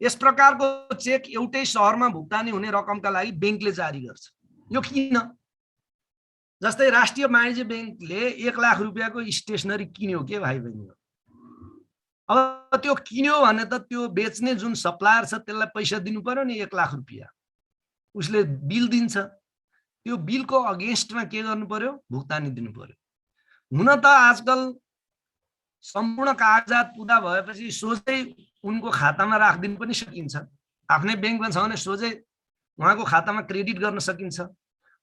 यस प्रकारको चेक एउटै शहरमा भुक्तानी हुने रकमका लागि बैंकले जारी गर्छ। यो किन? जस्तै राष्ट्रिय वाणिज्य बैंकले 1 लाख रुपैयाँको स्टेशनरी किन्यो के भाइ बहिनी? अब त्यो किन्यो भने त त्यो बेच्ने जुन सप्लायर छ त्यसलाई पैसा दिनु पर्यो नि 1 लाख रुपैयाँ। उसले बिल दिन्छ, त्यो बिलको अगेन्स्टमा के गर्नु पर्यो? भुक्तानी दिनु पर्यो। हुन त आजकल सम्पूर्ण कागजात पुरा भएपछि सोझै उनको खातामा राख्दिन पनि सकिन्छ। आफ्नै बैंकमा छ भने सोझै उहाँको खातामा क्रेडिट गर्न सकिन्छ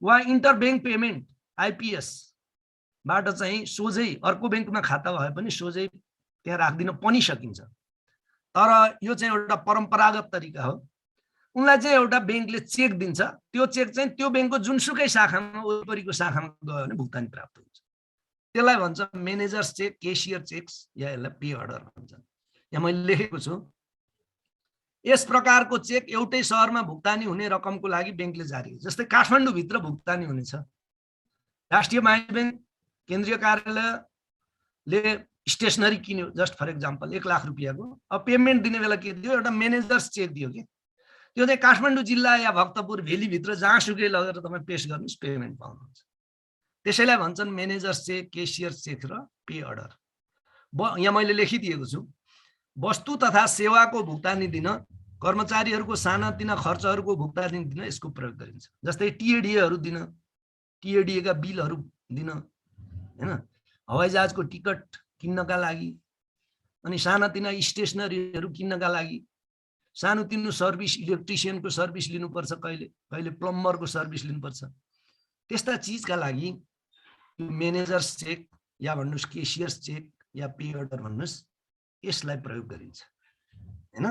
वा इन्टर बैंक पेमेन्ट आइपीएस बाट चाहिँ सोझै अर्को बैंकमा खाता भए पनि सोझै त्यहाँ राख्दिन पनि सकिन्छ। तर यो चाहिँ एउटा परम्परागत तरिका हो। उनलाई चाहिँ एउटा बैंकले चेक दिन्छ, त्यो चेक चाहिँ त्यो बैंकको जुनसुकै शाखामा वरिपरिको शाखामा गयो भने भुक्तानी प्राप्त हुन्छ। त्यसलाई भन्छ म्यानेजर्स चेक, केसियर चेक्स या यसलाई पे अर्डर भन्छन्। यहाँ मैले लेखेको छु, यस प्रकारको चेक एउटै शहरमा भुक्तानी हुने रकमको लागि बैंकले जारी गर्छ। जस्तै काठमाडौँ भित्र भुक्तानी हुनेछ, राष्ट्रिय वाणिज्य बैंक केन्द्रीय कार्यालयले स्टेशनरी किन्यो जस्ट फर एक्जाम्पल 1 लाख रुपैयाँको। अब पेमेन्ट दिने बेला के दियो? एउटा म्यानेजर्स चेक दियो कि त्यो चाहिँ काठमाडौँ जिल्ला या भक्तपुर भेली भित्र जहाँसुकै लगेर तपाईँ पेश गर्नुहोस्, पेमेन्ट पाउनुहुन्छ। त्यसैलाई भन्छन् म्यानेजर्स चेक, केसियर चेक र पे अर्डर। यहाँ मैले लेखिदिएको छु, वस्तु तथा सेवाको भुक्तानी दिन, कर्मचारीहरूको सानातिना खर्चहरूको भुक्तानी दिन यसको प्रयोग गरिन्छ। जस्तै टिएडीएहरू दिन, टिएडीएका बिलहरू दिन हैन, हवाईजहाजको टिकट किन्नका लागि, अनि सानातिना स्टेशनरीहरू किन्नका लागि, सानोतिनो सर्भिस, इलेक्ट्रिसियनको सर्भिस लिनुपर्छ, कहिले कहिले प्लम्बरको सर्भिस लिनुपर्छ। त्यस्ता चिजका लागि म्यानेजर्स चेक या भन्नुस् केसियर्स चेक या पे अर्डर भन्नुस्, यसलाई प्रयोग गरिन्छ हैन।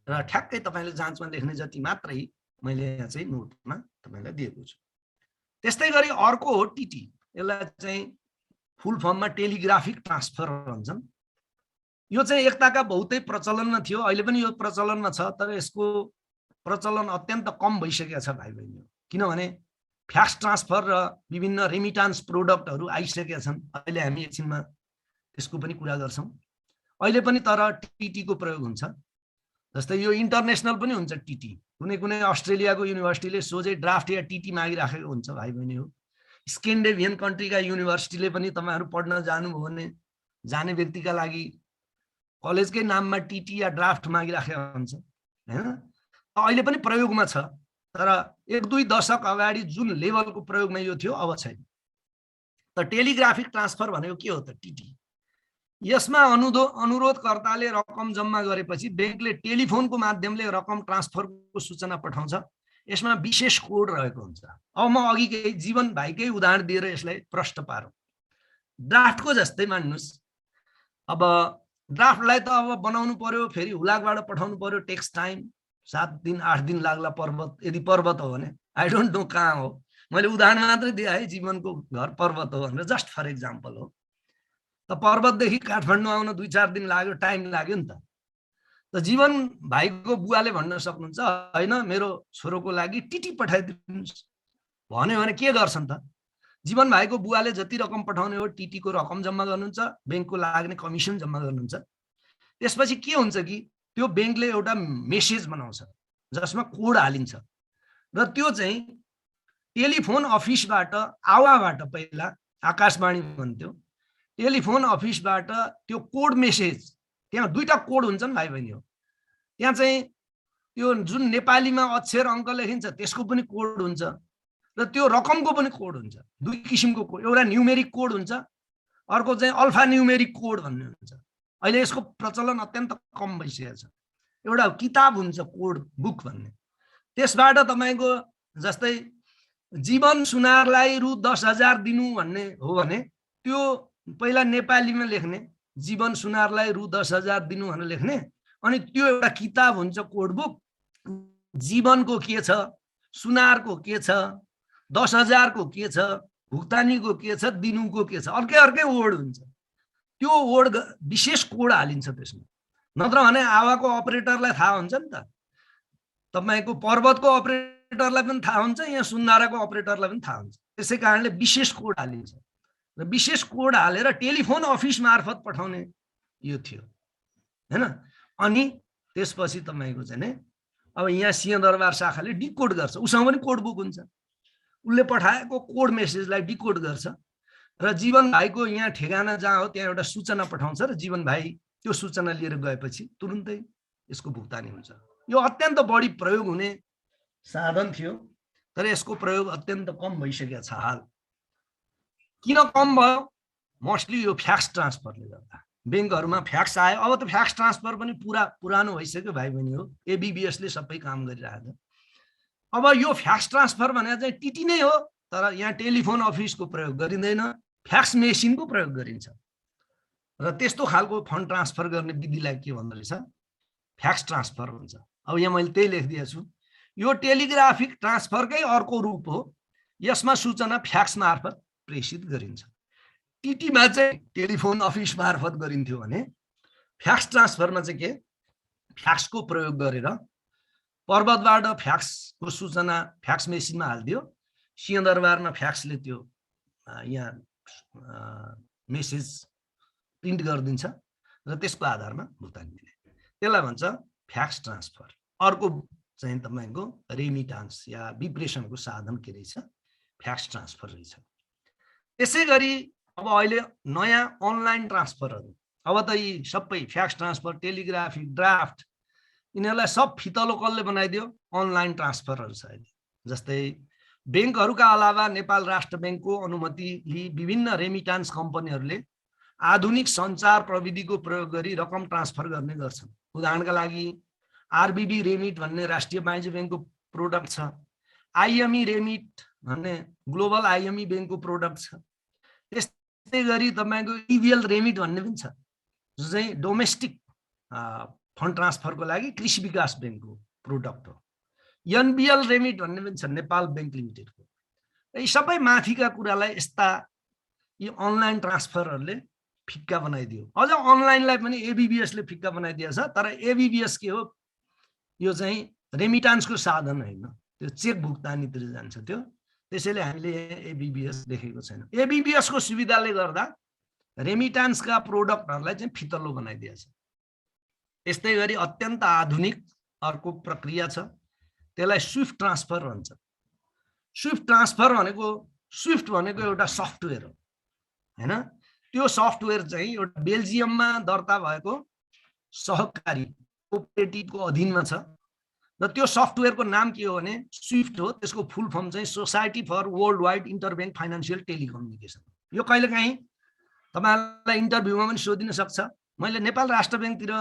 र ठ्याक्कै तपाईले जाँचमा लेख्ने जति मात्रै मैले यहाँ चाहिँ नोटमा तपाईलाई दिएको छु। त्यस्तै गरी अर्को हो टिटी। यसलाई चाहिँ फुल फर्ममा टेलिग्राफिक ट्रान्सफर भन्छन्। यो चाहिँ एकताका बहुतै प्रचलनमा थियो, अहिले पनि यो प्रचलनमा छ, तर यसको प्रचलन अत्यन्त कम भइसकेको छ भाइ बहिनी। किनभने फ्याक्स ट्रान्सफर र विभिन्न रेमिटान्स प्रोडक्टहरू आइसकेका छन्। अहिले हामी एकछिनमा त्यसको पनि कुरा गर्छौँ। अहिले पनि तर टिटीको प्रयोग हुन्छ। जस्तै यो इन्टरनेसनल पनि हुन्छ टिटी, कुनै कुनै अस्ट्रेलियाको युनिभर्सिटीले सोझै ड्राफ्ट या टिटी मागिराखेको हुन्छ भाइ बहिनी हो। स्क्यान्डिनेभियन कन्ट्रीका युनिभर्सिटीले पनि तपाईहरु पढ्न जानुभयो भने जाने व्यक्तिका लागि कलेजकै नाममा टिटी या ड्राफ्ट मागिराखेको हुन्छ हैन। अहिले पनि प्रयोगमा छ, तर 1-2 दशक अगाडि जुन लेभलको प्रयोगमा यो थियो अब छैन। त टेलिग्राफिक ट्रान्सफर भनेको के हो त? टिटी। यसमा अनुरोधकर्ताले रकम जम्मा गरेपछि बैंकले टेलिफोनको माध्यमले रकम ट्रान्सफरको सूचना पठाउँछ। यसमा विशेष कोड रहेको हुन्छ। अब म अघिकै जीवन भाइकै उदाहरण दिएर यसलाई प्रष्ट पारौँ। ड्राफ्टको जस्तै मान्नुस्, अब ड्राफ्टलाई त अब बनाउनु पर्यो, फेरि हुलाकबाट पठाउनु पर्यो, टेक्स टाइम 7 दिन 8 दिन लाग्ला। पर्वत, यदि पर्वत हो भने, आई डोन्ट नो कहाँ हो, मैले उदाहरण मात्रै दिए है, जीवनको घर पर्वत हो भनेर, जस्ट फर एक्जाम्पल हो। त पर्वतदेखि काठमाडौँ आउन 2-4 दिन लाग्यो, टाइम लाग्यो नि त। त जीवन भाइको बुवाले भन्न सक्नुहुन्छ, हैन मेरो छोरोको लागि टिटी पठाइदिनुहोस् भन्यो भने के गर्छन् त? जीवन भाइको बुवाले जति रकम पठाउने हो टिटीको रकम जम्मा गर्नुहुन्छ, बैंकको लाग्ने कमिसन जम्मा गर्नुहुन्छ। त्यसपछि के हुन्छ कि त्यो बैंकले एउटा मेसेज बनाउँछ जसमा कोड हालिन्छ, र त्यो चाहिँ टेलिफोन अफिसबाट आवाबाट, पहिला आकाशवाणी भन्थ्यो, टेलिफोन अफिसबाट त्यो कोड मेसेज, त्यहाँ 2टा कोड हुन्छन् भाइ बहिनी हो। त्यहाँ चाहिँ त्यो जुन नेपालीमा अक्षर अङ्क लेखिन्छ त्यसको पनि कोड हुन्छ, र त्यो रकमको पनि कोड हुन्छ। 2 किसिमको कोड, एउटा न्युमेरिक कोड हुन्छ, अर्को चाहिँ अल्फा न्युमेरिक कोड भन्ने हुन्छ। अहिले यसको प्रचलन अत्यन्त कम भइसकेको छ। एउटा किताब हुन्छ कोड बुक भन्ने, त्यसबाट तपाईको जस्तै जीवन सुनारलाई रु 10,000 दिनु भन्ने हो भने त्यो पहिला नेपालीमा लेख्ने, जीवन सुनारलाई रु 10,000 दिनु भनेर लेख्ने, अनि त्यो एउटा किताब हुन्छ कोड बुक। जीवनको के छ, सुनारको के छ, 10,000 को के छ, भुक्तानीको के छ, दिनुको के छ, अर्कै अर्कै वर्ड हुन्छ। त्यो वर्ड विशेष कोड हालिन्छ त्यसमा, नत्र भने आवाको अपरेटरलाई थाहा हुन्छ नि त, तपाईको पर्वतको अपरेटरलाई पनि थाहा हुन्छ, यहाँ सुन्दाराको अपरेटरलाई पनि थाहा हुन्छ। त्यसै कारणले विशेष कोड हालिन्छ, र विशेष कोड हालेर टेलिफोन अफिस मार्फत पठाउने यो थियो हैन। अनि त्यसपछि तपाईको चाहिँ नि अब यहाँ सिंहदरबार शाखाले डिकोड गर्छ, उसँग पनि कोड बुक हुन्छ, उसले पठाएको कोड मेसेजलाई डिकोड गर्छ, र जीवन भाइको यहाँ ठेगाना जहाँ हो त्यहाँ एउटा सूचना पठाउँछ, र जीवन भाइ त्यो सूचना लिएर गएपछि तुरुन्तै यसको भुक्तानी हुन्छ। यो अत्यन्त बढी प्रयोग हुने साधन थियो, तर यसको प्रयोग अत्यन्त कम भइसकेको छ हाल। किन कम भयो? मोस्टली यो फ्याक्स ट्रान्सफरले गर्दा। बैंकहरुमा फ्याक्स आयो, अब त फ्याक्स ट्रान्सफर पनि पुरा पुरानो भइसक्यो भाइ बहिनी हो, एबीबीएसले सबै काम गरिरहेको छ। अब यो फ्याक्स ट्रान्सफर भनेको चाहिँ टिटी नै हो, तर यहाँ टेलिफोन अफिसको प्रयोग गरिँदैन, फ्याक्स मेसिनको प्रयोग गरिन्छ। र त्यस्तो खालको फन्ड ट्रान्सफर गर्ने विधिलाई के भन्दो रहेछ? फ्याक्स ट्रान्सफर हुन्छ। अब यहाँ मैले त्यही लेखिदिएको छु, यो टेलिग्राफिक ट्रान्सफरकै अर्को रूप हो। यसमा सूचना फ्याक्स मार्फत प्रेषित गरिन्छ। टिटीमा चाहिँ टेलिफोन अफिस मार्फत गरिन्थ्यो भने फ्याक्स ट्रान्सफरमा चाहिँ के, फ्याक्सको प्रयोग गरेर पर्वतबाट फ्याक्सको सूचना फ्याक्स मेसिनमा हाल्दियो, सिंहदरबारमा फ्याक्सले त्यो यहाँ मेसेज प्रिन्ट गरिदिन्छ, र त्यसको आधारमा भुक्तानी दिने, त्यसलाई भन्छ फ्याक्स ट्रान्सफर। अर्को चाहिँ तपाईको रेमिटान्स या विप्रेषणको साधन के रहेछ? फ्याक्स ट्रान्सफर रहेछ। त्यसै गरी अब अहिले नयाँ अनलाइन ट्रान्सफरहरू, अब त यी सबै फ्याक्स ट्रान्सफर, टेलिग्राफिक, ड्राफ्ट, यिनीहरूलाई सब फितलो कसले बनाइदियो? अनलाइन ट्रान्सफरहरू छ अहिले। जस्तै बैंकहरूका अलावा नेपाल राष्ट्र बैंकको अनुमति लिई विभिन्न रेमिटान्स कम्पनीहरूले आधुनिक सञ्चार प्रविधिको प्रयोग गरी रकम ट्रान्सफर गर्ने गर्छन्। उदाहरणका लागि आरबीबी रेमिट भन्ने राष्ट्रिय वाणिज्य बैंकको प्रोडक्ट छ, आईएमई रेमिट भन्ने ग्लोबल आईएमई बैंकको प्रोडक्ट छ। त्यस्तै गरी तपाईको ईवीएल रेमिट भन्ने पनि छ, जो चाहिँ डोमेस्टिक फन्ड ट्रान्सफरको लागि कृषि विकास बैंकको प्रोडक्ट हो। एनबीएल रेमिट भन्ने पनि छ, नेपाल बैंक लिमिटेडको। यी सबै माथिका कुरालाई यस्ता यी अनलाइन ट्रान्सफरहरूले फिक्का बनाइदियो। अझ अनलाइनलाई पनि एबीबीएसले फिक्का बनाइदिएको छ, तर एबीबीएस के हो? यो चाहिँ रेमिटान्सको साधन होइन, त्यो चेक भुक्तानीतिर जान्छ त्यो, त्यसैले हामीले एबीबीएस देखेको छैन। एबीबीएसको सुविधाले गर्दा रेमिटान्सका प्रोडक्टहरूलाई चाहिँ फितलो बनाइदिएको छ। यस्तै गरी अत्यन्त आधुनिक अर्को प्रक्रिया छ, त्यसलाई स्विफ्ट ट्रान्सफर भन्छ। स्विफ्ट ट्रान्सफर भनेको एउटा सफ्टवेयर हो हैन। त्यो सफ्टवेयर चाहिँ एउटा बेल्जियममा दर्ता भएको सहकारी कोअपरेटिभको अधीनमा छ र त्यो सफ्टवेयरको नाम के हो भने स्विफ्ट हो। त्यसको फुल फर्म चाहिँ society for world wide interbank financial telecommunication. यो कहिलेकाहीँ तपाईहरुलाई इन्टरभ्यूमा पनि सोधिन सक्छ। मैले नेपाल राष्ट्र ब्याङ्कतिर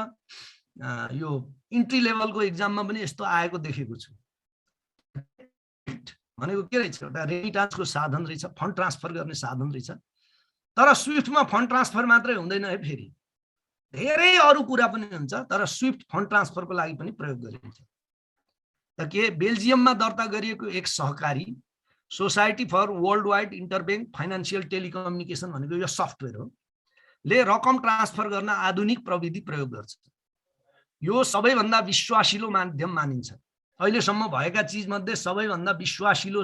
यो इन्ट्री लेभलको एक्जाममा पनि यस्तो आएको देखेको छु। भनेको के रहेछ, एउटा रेमिटान्सको साधन रहेछ, फन्ड ट्रान्सफर गर्ने साधन रहेछ। तर स्विफ्टमा फन्ड ट्रान्सफर मात्रै हुँदैन है, फेरि धेरै अरू कुरा पनि हुन्छ, तर स्विफ्ट फन्ड ट्रान्सफरको लागि पनि प्रयोग गरिन्छ। त के बेल्जियममा दर्ता गरिएको एक सहकारी society for world wide interbank financial telecommunication भनेको यो सफ्टवेयर हो, ले रकम ट्रान्सफर गर्न आधुनिक प्रविधि प्रयोग गर्छ। यो सबैभन्दा विश्वासिलो माध्यम मानिन्छ। अहिलेसम्म भएका चिजमध्ये सबैभन्दा विश्वासिलो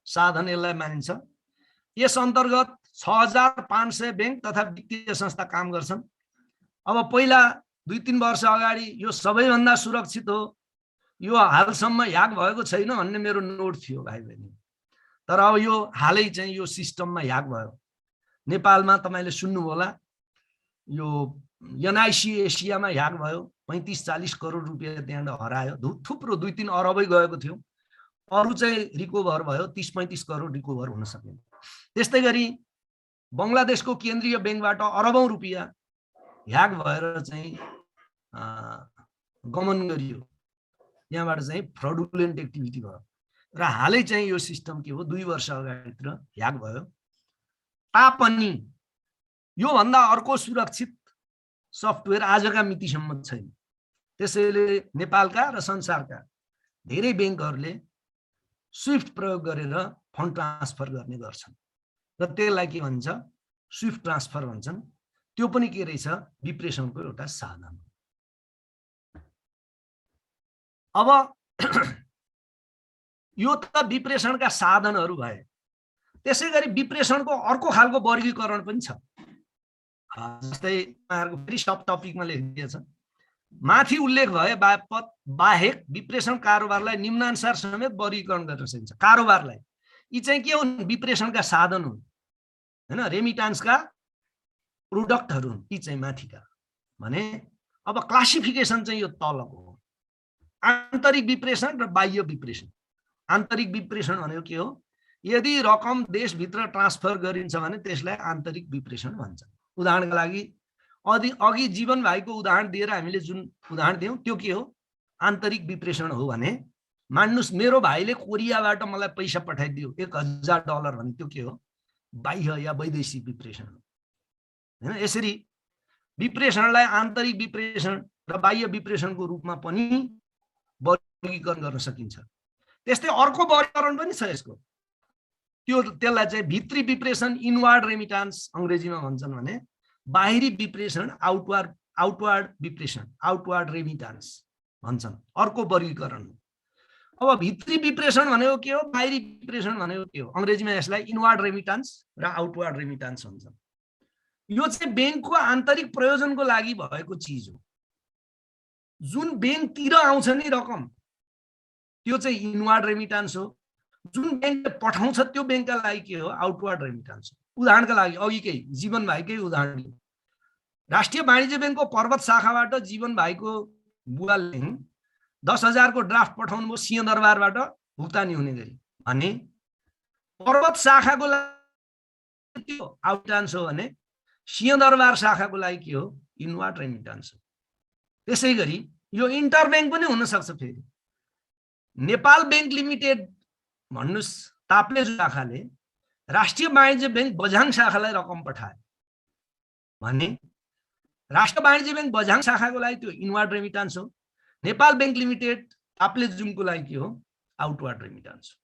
साधन यसलाई मानिन्छ। यस अन्तर्गत 6500 ब्याङ्क तथा वित्तीय संस्था काम गर्छन्। अब पहिला 2-3 वर्ष अगाडि यो सबैभन्दा सुरक्षित हो, यो हालसम्म ह्याक भएको छैन भन्ने मेरो नोट थियो भाइ बहिनी। तर अब यो हालै चाहिँ यो सिस्टममा ह्याक भयो। नेपालमा तपाईले सुन्नुभयो होला, यो एनआइसी एसियामा ह्याक भयो, 35-40 करोड रुपियाँ त्यहाँबाट हरायो। थुप्रो 2-3 अरबै गएको थियो, अरू चाहिँ रिकभर भयो, 30-35 करोड रिकभर हुन सक्यो। त्यस्तै गरी बङ्गलादेशको केन्द्रीय ब्याङ्कबाट अरबौं रुपियाँ ह्याक भएर चाहिँ गमन गरियो, यहाँबाट चाहिँ फ्रडुलेन्ट एक्टिभिटी भयो। र हालै चाहिँ यो सिस्टम के हो, 2 वर्ष अगाडितिर ह्याक भयो। तापनि यो भन्दा अर्को सुरक्षित सफ्टवेयर आजका मितिसम्म छैन। त्यसैले नेपालका र संसारका धेरै ब्याङ्कहरूले स्विफ्ट प्रयोग गरेर फन्ड ट्रान्सफर गर्ने गर्छन् र त्यसलाई के भन्छ, स्विफ्ट ट्रान्सफर भन्छन्। त्यो पनि के रहेछ, विप्रेषणको एउटा साधन। अब यो त विप्रेषणका साधनहरू भए। त्यसै गरी विप्रेषणको अर्को खालको वर्गीकरण पनि छ। जस्तै तपाईहरुको फेरि सब टपिकमा लेखिएको छ, माथि उल्लेख भए बाहेक विप्रेषण कारोबारलाई निम्नानुसार समेत वर्गीकरण गर्न सकिन्छ। कारोबारलाई यी चाहिँ के हुन्, विप्रेषणका साधन हुन् हैन, रेमिटान्सका प्रोडक्टहरू हुन् यी चाहिँ माथिका भने। अब क्लासिफिकेसन चाहिँ यो तलको हो, आन्तरिक विप्रेषण र बाह्य विप्रेषण। आन्तरिक विप्रेषण भनेको के हो, यदि रकम देशभित्र ट्रान्सफर गरिन्छ भने त्यसलाई आन्तरिक विप्रेषण भन्छ। उदाहरणका लागि अघि जीवन भाइको उदाहरण दिएर हामीले जुन उदाहरण दियौं त्यो के हो, आन्तरिक विप्रेषण हो भने मान्नुस् मेरो भाइले कोरियाबाट मलाई पैसा पठाइदियो $1000 भने त्यो के हो, बाह्य या वैदेशिक विप्रेषण हो हैन। यसरी विप्रेषणलाई आन्तरिक विप्रेषण र बाह्य विप्रेषणको रूपमा पनि वर्गीकरण गर्न सकिन्छ। त्यस्तै अर्को वर्गीकरण पनि छ यसको, त्यसलाई चाहिँ भित्री विप्रेषण इनवार्ड रेमिटान्स अंग्रेजीमा भन्छन् भने, बाहिरी विप्रेषण आउटवार्ड विप्रेषण आउटवार्ड रेमिटान्स भन्छन्, अर्को वर्गीकरण। अब भित्री विप्रेषण भनेको के हो, बाहिरी विप्रेषण भनेको के हो, अंग्रेजीमा यसलाई इनवार्ड रेमिटान्स र आउटवार्ड रेमिटान्स भन्छन्। यो चाहिँ ब्याङ्कको आन्तरिक प्रयोजनको लागि भएको चिज हो। जुन ब्याङ्कतिर आउँछ नि रकम त्यो चाहिँ इनवार्ड रेमिटान्स हो। जुन ब्याङ्कले पठाउँछ त्यो ब्याङ्कका लागि के हो, आउटवार्ड रेमिटान्स हो। उदाहरणका लागि अघिकै जीवन भाइकै उदाहरण, राष्ट्रिय वाणिज्य ब्याङ्कको पर्वत शाखाबाट जीवन भाइको बुवाले 10,000 को ड्राफ्ट पठाउनु भयो सिंहदरबारबाट भुक्तानी हुने गरी भने पर्वत शाखाको लागि के हो, आउटवार्ड हो भने सिंहदरबार शाखाको लागि के हो, इनवार्ड रेमिटान्स हो। त्यसै गरी यो इन्टरब्याङ्क पनि हुन सक्छ। फेरि नेपाल ब्याङ्क लिमिटेड भन्नुस् ताप्लेजुङ शाखाले राष्ट्रिय वाणिज्य ब्याङ्क बझाङ शाखालाई रकम पठायो भने राष्ट्रिय वाणिज्य ब्याङ्क बझाङ शाखाको लागि त्यो इनवार्ड रेमिटान्स हो। नेपाल ब्याङ्क लिमिटेड ताप्लेजुङको लागि के हो, आउटवार्ड रेमिटान्स हो।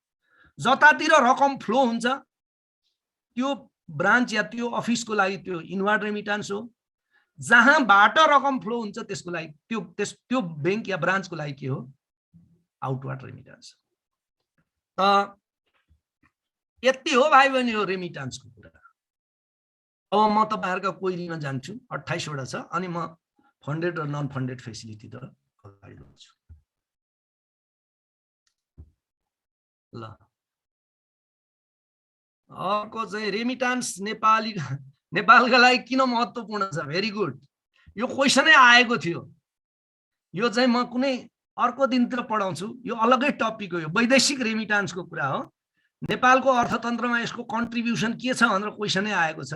जतातिर रकम फ्लो हुन्छ त्यो ब्रान्च या त्यो अफिसको लागि त्यो इनवार्ड रेमिटान्स हो। जहाँबाट रकम फ्लो हुन्छ त्यसको लागि त्यो ब्याङ्क या ब्रान्चको लागि के हो, आउटवार्ड रेमिटान्स। त यति हो भाइ बहिनी हो रेमिटान्सको कुरा। अब म तपाईहरुका क्वेरीमा जान्छु, 28 वटा छ अनि म फन्डेड र नन फन्डेड फेसिलिटी त अगाडि बढ्छु। ल अर्को चाहिँ रेमिटान्स नेपालका लागि किन महत्त्वपूर्ण छ? भेरी गुड, यो क्वेसनै आएको थियो। यो चाहिँ म कुनै अर्को दिनतिर पढाउँछु, यो अलगै टपिक हो, यो वैदेशिक रेमिटान्सको कुरा हो। नेपालको अर्थतन्त्रमा यसको कन्ट्रिब्युसन के छ भनेर क्वेसनै आएको छ।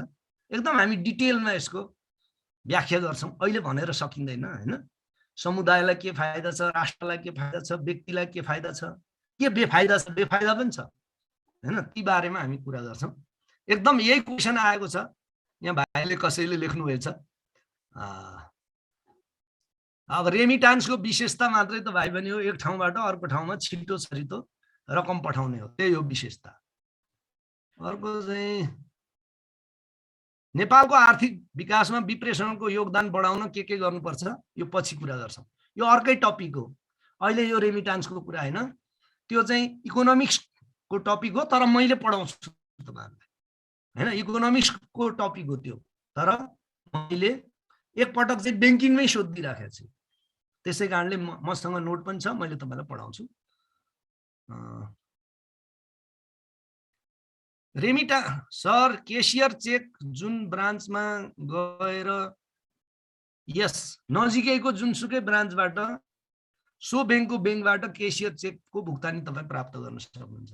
एकदम हामी डिटेलमा यसको व्याख्या गर्छौँ, अहिले भनेर सकिँदैन हैन। समुदायलाई के फाइदा छ, राष्ट्रलाई के फाइदा छ, व्यक्तिलाई के फाइदा छ, के बेफाइदा छ, बेफाइदा पनि छ हैन, ती बारेमा हामी कुरा गर्छौँ। एकदम यही क्वेसन आएको छ, यहाँ भाइले कसैले लेख्नुभएछ। अब रेमिटान्सको विशेषता मात्रै त भाइ बहिनी हो, एक ठाउँबाट अर्को ठाउँमा छिटो छरितो रकम पठाउने हो, त्यही हो विशेषता। अर्को चाहिँ नेपालको आर्थिक विकासमा विप्रेषणको योगदान बढाउन के गर्नुपर्छ, यो पछि कुरा गर्छौँ। यो अर्कै टपिक हो, अहिले यो रेमिटान्सको कुरा हैन, त्यो चाहिँ इकोनोमिक्सको टपिक हो, तर मैले पढाउँछु तपाईहरुलाई हैन। इकोनोमिक्सको टपिक हो त्यो, तर मैले एकपटक चाहिँ बैंकिङमै सोधिराखेको छु, त्यसै कारणले मसँग नोट पनि छ, मैले तपाईलाई पढाउँछु। सर केसियर चेक जुन ब्रान्चमा गएर यस नजिकैको जुनसुकै ब्रान्चबाट सो बैंकबाट केसियर चेकको भुक्तानी तपाई प्राप्त गर्न सक्नुहुन्छ।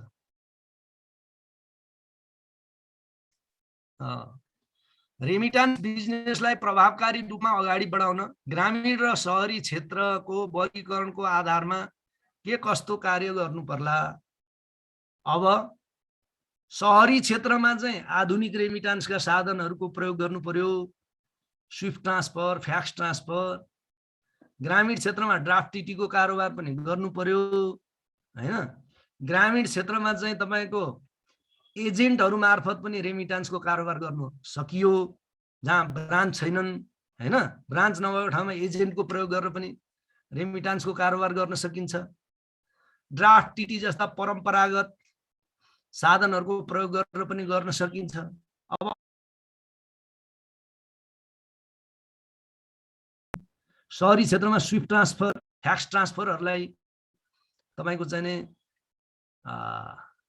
रेमिटान्स बिजनेसलाई प्रभावकारी रूपमा अगाडि बढाउन ग्रामीण र शहरी क्षेत्रको वर्गीकरणको आधारमा के कस्तो कार्य गर्नु पर्ला? अब शहरी क्षेत्रमा चाहिँ आधुनिक रेमिटान्सका साधनहरूको प्रयोग गर्नु पर्यो, स्विफ्ट ट्रान्सफर, फ्याक्स ट्रान्सफर। ग्रामीण क्षेत्रमा ड्राफ्ट टिटीको कारोबार पनि गर्नु पर्यो हैन। ग्रामीण क्षेत्रमा चाहिँ तपाईको एजेन्टहरु मार्फत पनि रेमिटान्सको कारोबार गर्नु सकियो, जहाँ ब्रान्च छैनन् हैन। ब्रान्च नभएको ठाउँमा एजेन्टको प्रयोग गरेर पनि रेमिटान्सको कारोबार गर्न सकिन्छ। ड्राफ्ट टिटी जस्ता परम्परागत साधनहरूको प्रयोग गरेर पनि गर्न सकिन्छ। अब शहरी क्षेत्रमा स्विफ्ट ट्रान्सफर, फ्याक्स ट्रान्सफरहरूलाई तपाईको चाहिँ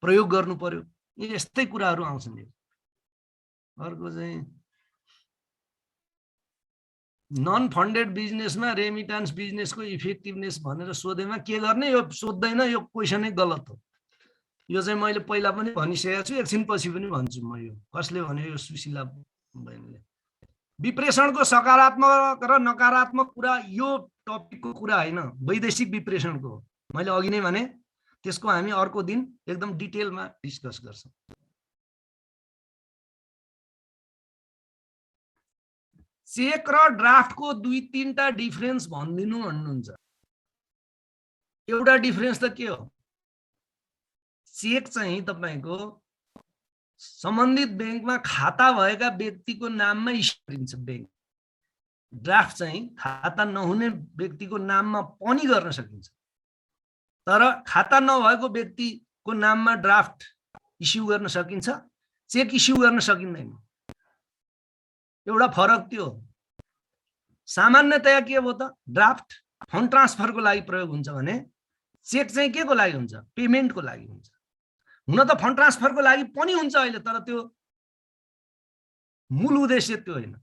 प्रयोग गर्नु पर्यो, यस्तै कुराहरू आउँछन्। अर्को चाहिँ नन फन्डेड बिजनेसमा रेमिटान्स बिजनेसको इफेक्टिभनेस भनेर सोधेमा के गर्ने? यो सोध्दैन, यो क्वेसनै गलत हो। यो चाहिँ मैले पहिला पनि भनिसकेको छु, एकछिन पछि पनि भन्छु म। यो कसले भन्यो? यो सुशीला बहिनीले। विप्रेषणको सकारात्मक र नकारात्मक कुरा यो टपिकको कुरा हैन, वैदेशिक विप्रेषणको। मैले अघि नै भने त्यसको हामी अर्को दिन एकदम डिटेलमा डिस्कस गर्छौं। चेक र ड्राफ्टको 2-3टा डिफरेन्स भनिदिनु भन्नुहुन्छ। एउटा डिफरेन्स त के हो? चेक चाहिँ तपाईको सम्बन्धित बैंकमा खाता भएका व्यक्तिको नाममा इस्यु गरिन्छ बैंक। ड्राफ्ट चाहिँ खाता नहुने व्यक्तिको नाममा पनि गर्न सकिन्छ, तर खाता नभएको व्यक्तिको नाममा ड्राफ्ट इस्यु गर्न सकिन्छ, चेक इस्यु गर्न सकिँदैन। एउटा फरक त्यो। सामान्यतया के हो त? ड्राफ्ट फन्ड ट्रान्सफरको लागि प्रयोग हुन्छ भने चेक चाहिँ के को लागि हुन्छ? पेमेन्टको लागि हुन्छ। हुन त फन्ड ट्रान्सफरको लागि पनि हुन्छ अहिले, तर त्यो मूल उद्देश्य त्यो हैन।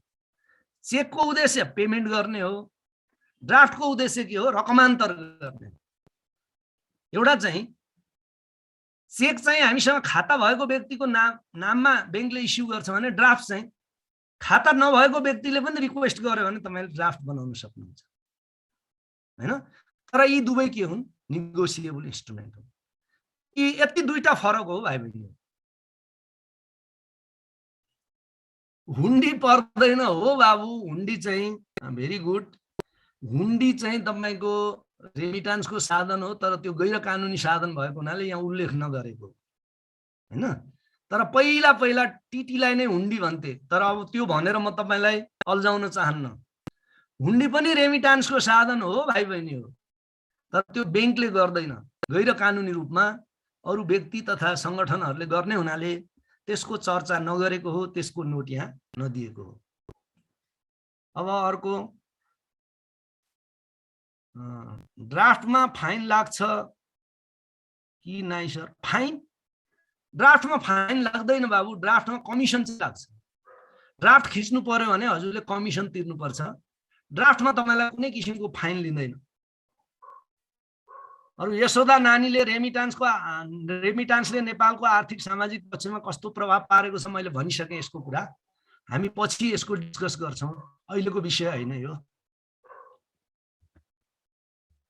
चेकको उद्देश्य पेमेन्ट गर्ने हो, ड्राफ्टको उद्देश्य के हो? रकमान्तर गर्ने। एउटा चाहिँ चेक चाहिँ हामीसँग खाता भएको व्यक्तिको नाममा बैंकले इस्यु गर्छ भने ड्राफ्ट चाहिँ खाता नभएको व्यक्तिले पनि रिक्वेस्ट गर्यो भने तपाईले ड्राफ्ट बनाउन सक्नुहुन्छ हैन। तर यी दुवै के हुन्? नेगोसिएबल इन्स्ट्रुमेन्ट हो। यी यति दुईटा फरक हो भाइ बहिनी। हुन्डी पर्दैन हो बाबु, हुन्डी चाहिँ भेरी गुड। हुन्डी चाहिँ तपाईको रेमिटान्सको साधन हो, तर त्यो गैर कानुनी साधन भएको हुनाले यहाँ उल्लेख नगरेको हैन। तर पहिला पहिला टिटीलाई नै हुन्डी भन्थे, तर अब त्यो भनेर म तपाईलाई अल्झाउन चाहन्न। हुन्डी पनि रेमिटान्सको साधन हो भाइ बहिनी हो, तर त्यो बैंकले गर्दैन, गैर कानुनी रूपमा अरु व्यक्ति तथा संगठनहरूले गर्ने हुनाले त्यसको चर्चा नगरेको हो, त्यसको नोट यहाँ नदिएको हो। अब अर्को ड्राफ्टमा फाइन लाग्छ कि नाइ सर? फाइन ड्राफ्टमा फाइन लाग्दैन बाबु, ड्राफ्टमा कमिसन चाहिँ लाग्छ। ड्राफ्ट खिच्नु पर्यो भने हजुरले कमिसन तिर्नुपर्छ। ड्राफ्टमा तपाईलाई कुनै किसिमको फाइन लिँदैन। अरु यशोदा नानीले रेमिटान्सले नेपालको आर्थिक सामाजिक पक्षमा कस्तो प्रभाव पारेको छ मैले भनिसकेँ। यसको कुरा हामी पछि यसको डिस्कस गर्छौं, अहिलेको विषय हैन यो।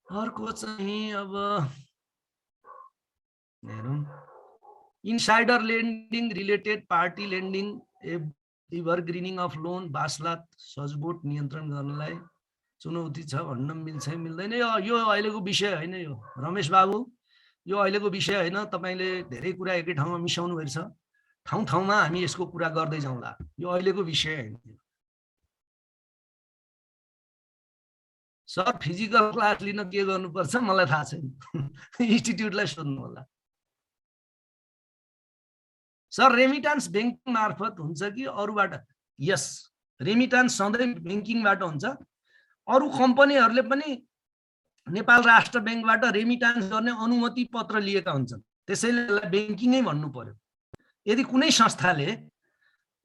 अर्को चाहिँ अब हेरौं, insider lending, related party lending, evergreening of loan, बासलात सजबोट नियन्त्रण गर्नलाई चुनौती छ भन्न मिल्छ मिल्दैन? यो अहिलेको विषय हैन यो रमेश बाबु, यो अहिलेको विषय हैन। तपाईले धेरै कुरा एकै ठाउँमा मिसाउनु भएछ। ठाउँ ठाउँमा हामी यसको कुरा गर्दै जाउँला, यो अहिलेको विषय हैन। सर फिजिकल क्लास लिन के गर्नुपर्छ मलाई थाहा छैन, इन्स्टिट्युटलाई सोध्नु होला। सर रेमिटान्स बैंकिङ मार्फत हुन्छ कि अरूबाट? यस, रेमिटान्स सधैँ बैंकिङबाट हुन्छ। अरू कम्पनीहरूले पनि नेपाल राष्ट्र बैंकबाट रेमिटान्स गर्ने अनुमति पत्र लिएका हुन्छन्, त्यसैले यसलाई बैंकिङै भन्नु पर्यो। यदि कुनै संस्थाले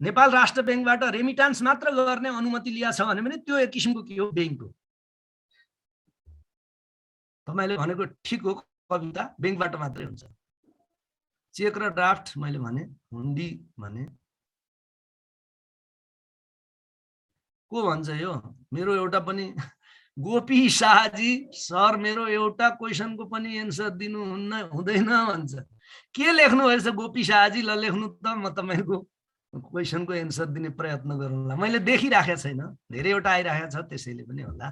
नेपाल राष्ट्र बैंकबाट रेमिटान्स मात्र गर्ने अनुमति लिया छ भने पनि त्यो एक किसिमको के हो? बैंक हो। तपाईले भनेको ठिक हो कविता, बैंकबाट मात्रै हुन्छ। चेक र ड्राफ्ट मैले भने, हुन्डी भने को भन्छ यो? मेरो एउटा पनि गोपी शाहजी सर मेरो एउटा क्वेशनको पनि एन्सर दिनु हुँदैन भन्छ। के लेख्नु भएछ गोपी शाहजी? ल लेख्नु त, म तपाईको क्वेशनको एन्सर दिने प्रयत्न गरौँला। मैले देखिराखेको छैन, धेरैवटा आइराखेको छ त्यसैले पनि होला।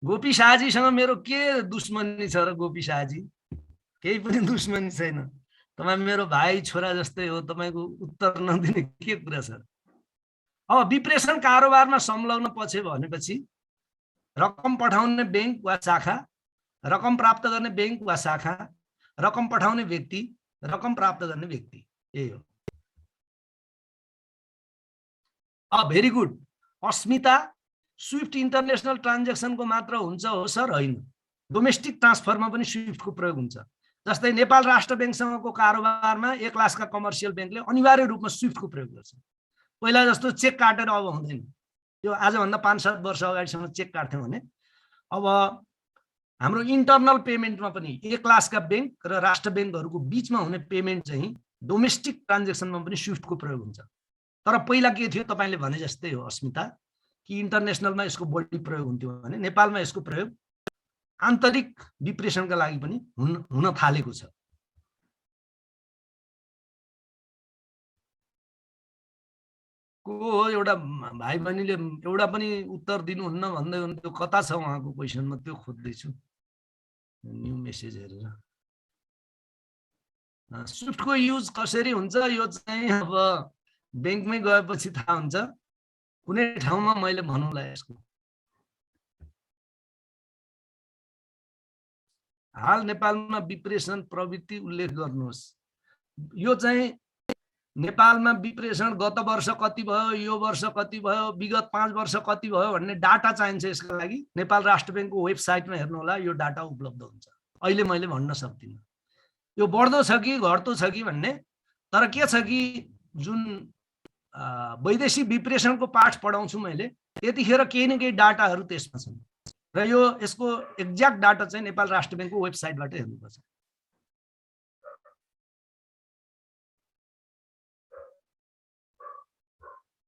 गोपी शाहजीसँग मेरो के दुश्मनी छ र? गोपी शाहजी केही पनि दुश्मनी छैन, तपाई मेरो भाइ छोरा जस्तै हो। तपाईको उत्तर नदिने के कुरा छ? अब विप्रेषण कारोबारमा संलग्न पछि भनेपछि रकम पठाउने बैंक वा शाखा, रकम प्राप्त गर्ने बैंक वा शाखा, रकम पठाउने व्यक्ति, रकम प्राप्त गर्ने व्यक्ति, यही हो। Very good. Asmita SWIFT international ट्रान्जेक्सनको मात्र हुन्छ हो सर? हैन, डोमेस्टिक ट्रान्सफरमा पनि स्विफ्टको प्रयोग हुन्छ। जस्तै नेपाल राष्ट्र बैंकसँगको कारोबारमा एक क्लासका कमर्सियल बैंकले अनिवार्य रूपमा स्विफ्टको प्रयोग गर्छ। पहिला जस्तो चेक काटेर अब हुँदैन। यो आजभन्दा 5-7 वर्ष अगाडिसम्म चेक काट्थ्यौं भने अब हाम्रो इन्टरनल पेमेन्टमा पनि एक क्लासका बैंक र राष्ट्र बैंकहरूको बीचमा हुने पेमेन्ट चाहिँ डोमेस्टिक ट्रान्जेक्सनमा पनि स्विफ्टको प्रयोग हुन्छ। तर पहिला के थियो तपाईले भने जस्तै हो अस्मिता, कि इन्टरनेसनलमा यसको बढी प्रयोग हुन्थ्यो भने नेपालमा यसको प्रयोग आन्तरिक विप्रेषणका लागि पनि हुन थालेको छ। को एउटा भाइ बहिनीले एउटा पनि उत्तर दिनुहुन्न भन्दै हुन्थ्यो, कता छ उहाँको क्वेशनमा? त्यो खोज्दैछु न्यू मेसेज हेरेर। स्विफ्टको युज कसरी हुन्छ यो चाहिँ अब बैंकमै गएपछि थाहा हुन्छ, कुनै ठाउँमा मैले भनौँला यसको। हाल नेपालमा विप्रेषण प्रवृत्ति उल्लेख गर्नुहोस्। यो चाहिँ नेपालमा विप्रेषण गत वर्ष कति भयो, यो वर्ष कति भयो, विगत 5 वर्ष कति भयो भन्ने डाटा चाहिन्छ। यसका लागि नेपाल राष्ट्र बैंकको वेबसाइटमा हेर्नु होला, यो डाटा उपलब्ध हुन्छ। अहिले मैले भन्न सक्दिनँ यो बढ्दो छ कि घट्दो छ कि भन्ने। तर के छ कि जुन वैदेशिक विप्रेषणको पाठ पढाउँछु मैले, त्यतिखेर केही न केही डाटाहरू त्यसमा छन् र यो यसको एक्ज्याक्ट डाटा चाहिँ नेपाल राष्ट्र बैंकको वेबसाइटबाट हेर्नुपर्छ।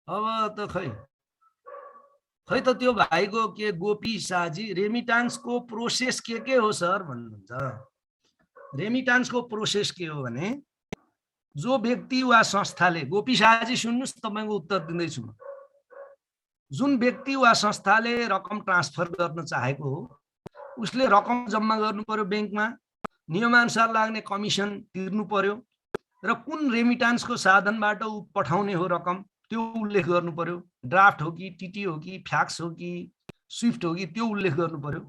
अब त खै त त्यो भाइको के गोपी शाहजी रेमिटान्सको प्रोसेस के हो सर भन्नुहुन्छ। रेमिटान्सको प्रोसेस के हो भने जो व्यक्ति वा संस्थाले, गोपी शाहजी सुन्नुस् तपाईको उत्तर दिँदैछु म, जुन व्यक्ति वा संस्थाले रकम ट्रान्सफर गर्न चाहेको हो उसले रकम जम्मा गर्नु पर्यो बैंकमा, नियमानुसार लाग्ने कमिसन तिर्नु पर्यो र कुन रेमिटान्सको साधनबाट उ पठाउने हो रकम त्यो उल्लेख गर्नु पर्यो। ड्राफ्ट हो कि टीटी हो कि फ्याक्स हो कि स्विफ्ट हो कि त्यो उल्लेख गर्नु पर्यो